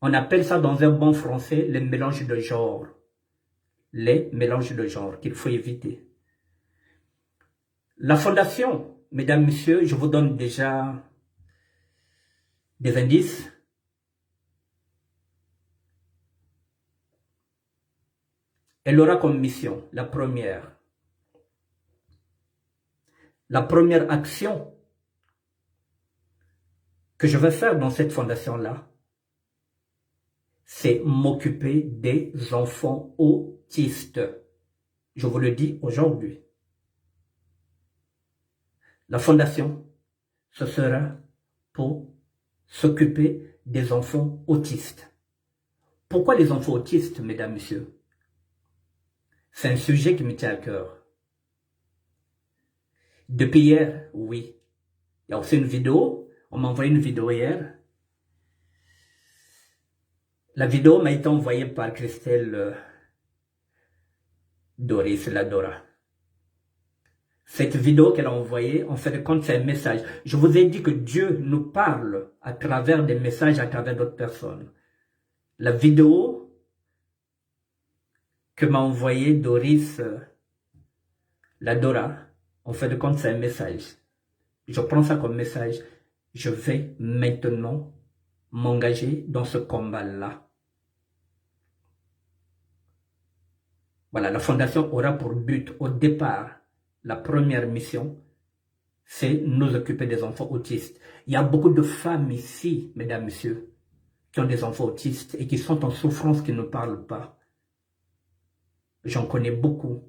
On appelle ça dans un bon français les mélanges de genres. Les mélanges de genres qu'il faut éviter. La fondation, mesdames, messieurs, je vous donne déjà des indices. Elle aura comme mission, la première action que je vais faire dans cette fondation-là, c'est m'occuper des enfants autistes. Je vous le dis aujourd'hui. La fondation, ce sera pour s'occuper des enfants autistes. Pourquoi les enfants autistes, mesdames, messieurs? C'est un sujet qui me tient à cœur. Depuis hier, oui. Il y a aussi une vidéo. On m'a envoyé une vidéo hier. La vidéo m'a été envoyée par Christelle Doris Ladora. Cette vidéo qu'elle a envoyée, en fait, compte, c'est un message. Je vous ai dit que Dieu nous parle à travers des messages, à travers d'autres personnes. La vidéo que m'a envoyée Doris Ladora, en fait, compte, c'est un message. Je prends ça comme message. Je vais maintenant m'engager dans ce combat-là. Voilà, la fondation aura pour but, au départ, la première mission, c'est nous occuper des enfants autistes. Il y a beaucoup de femmes ici, mesdames, messieurs, qui ont des enfants autistes et qui sont en souffrance, qui ne parlent pas. J'en connais beaucoup,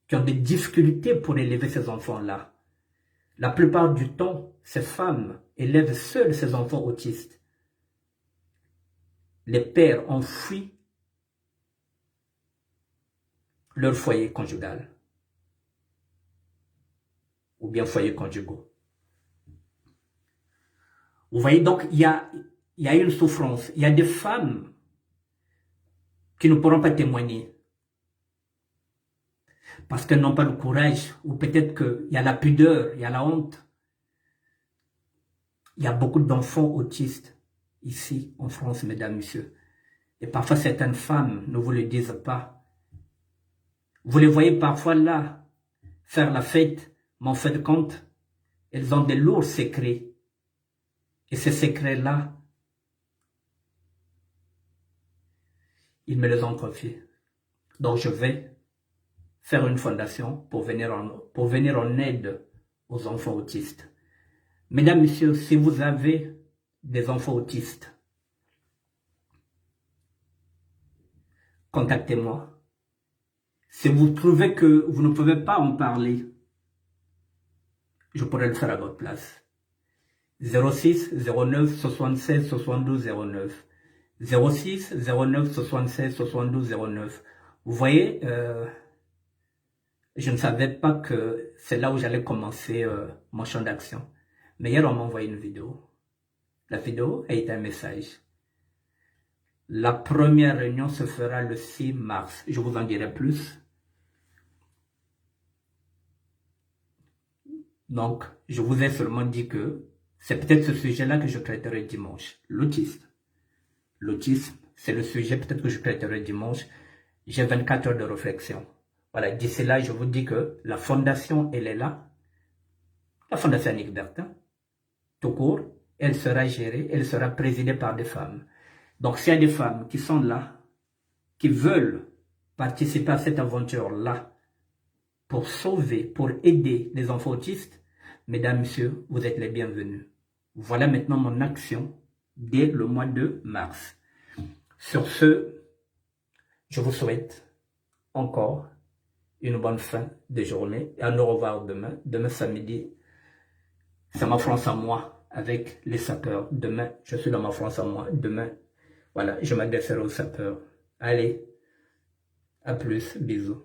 qui ont des difficultés pour élever ces enfants-là. La plupart du temps, ces femmes élèvent seules ces enfants autistes. Les pères ont fui leur foyer conjugal ou bien foyer conjugaux. Vous voyez, donc, il y a une souffrance. Il y a des femmes qui ne pourront pas témoigner parce qu'elles n'ont pas le courage, ou peut-être qu'il y a la pudeur, il y a la honte. Il y a beaucoup d'enfants autistes ici en France, mesdames, messieurs. Et parfois, certaines femmes ne vous le disent pas. Vous les voyez parfois là, faire la fête, mais en fin de compte, elles ont des lourds secrets. Et ces secrets-là, ils me les ont confiés. Donc, je vais faire une fondation pour venir en aide aux enfants autistes. Mesdames, Messieurs, si vous avez des enfants autistes, contactez-moi. Si vous trouvez que vous ne pouvez pas en parler, je pourrais le faire à votre place. 06 09 76 72 09. 06 09 76 72 09. Vous voyez, je ne savais pas que c'est là où j'allais commencer mon champ d'action. Mais hier, on m'a envoyé une vidéo. La vidéo a été un message. La première réunion se fera le 6 mars. Je vous en dirai plus. Donc, je vous ai seulement dit que c'est peut-être ce sujet-là que je traiterai dimanche. L'autisme. L'autisme, c'est le sujet peut-être que je traiterai dimanche. J'ai 24 heures de réflexion. Voilà, d'ici là, je vous dis que la fondation, elle est là. La fondation Annick Bertin, tout court, elle sera gérée, elle sera présidée par des femmes. Donc, s'il y a des femmes qui sont là, qui veulent participer à cette aventure-là, pour sauver, pour aider les enfants autistes, mesdames, messieurs, vous êtes les bienvenus. Voilà maintenant mon action dès le mois de mars. Sur ce, je vous souhaite encore une bonne fin de journée et à nous revoir demain. Demain samedi, c'est ma France à moi avec les sapeurs. Demain, je suis dans ma France à moi. Demain, voilà, je m'adresserai aux sapeurs. Allez, à plus, bisous.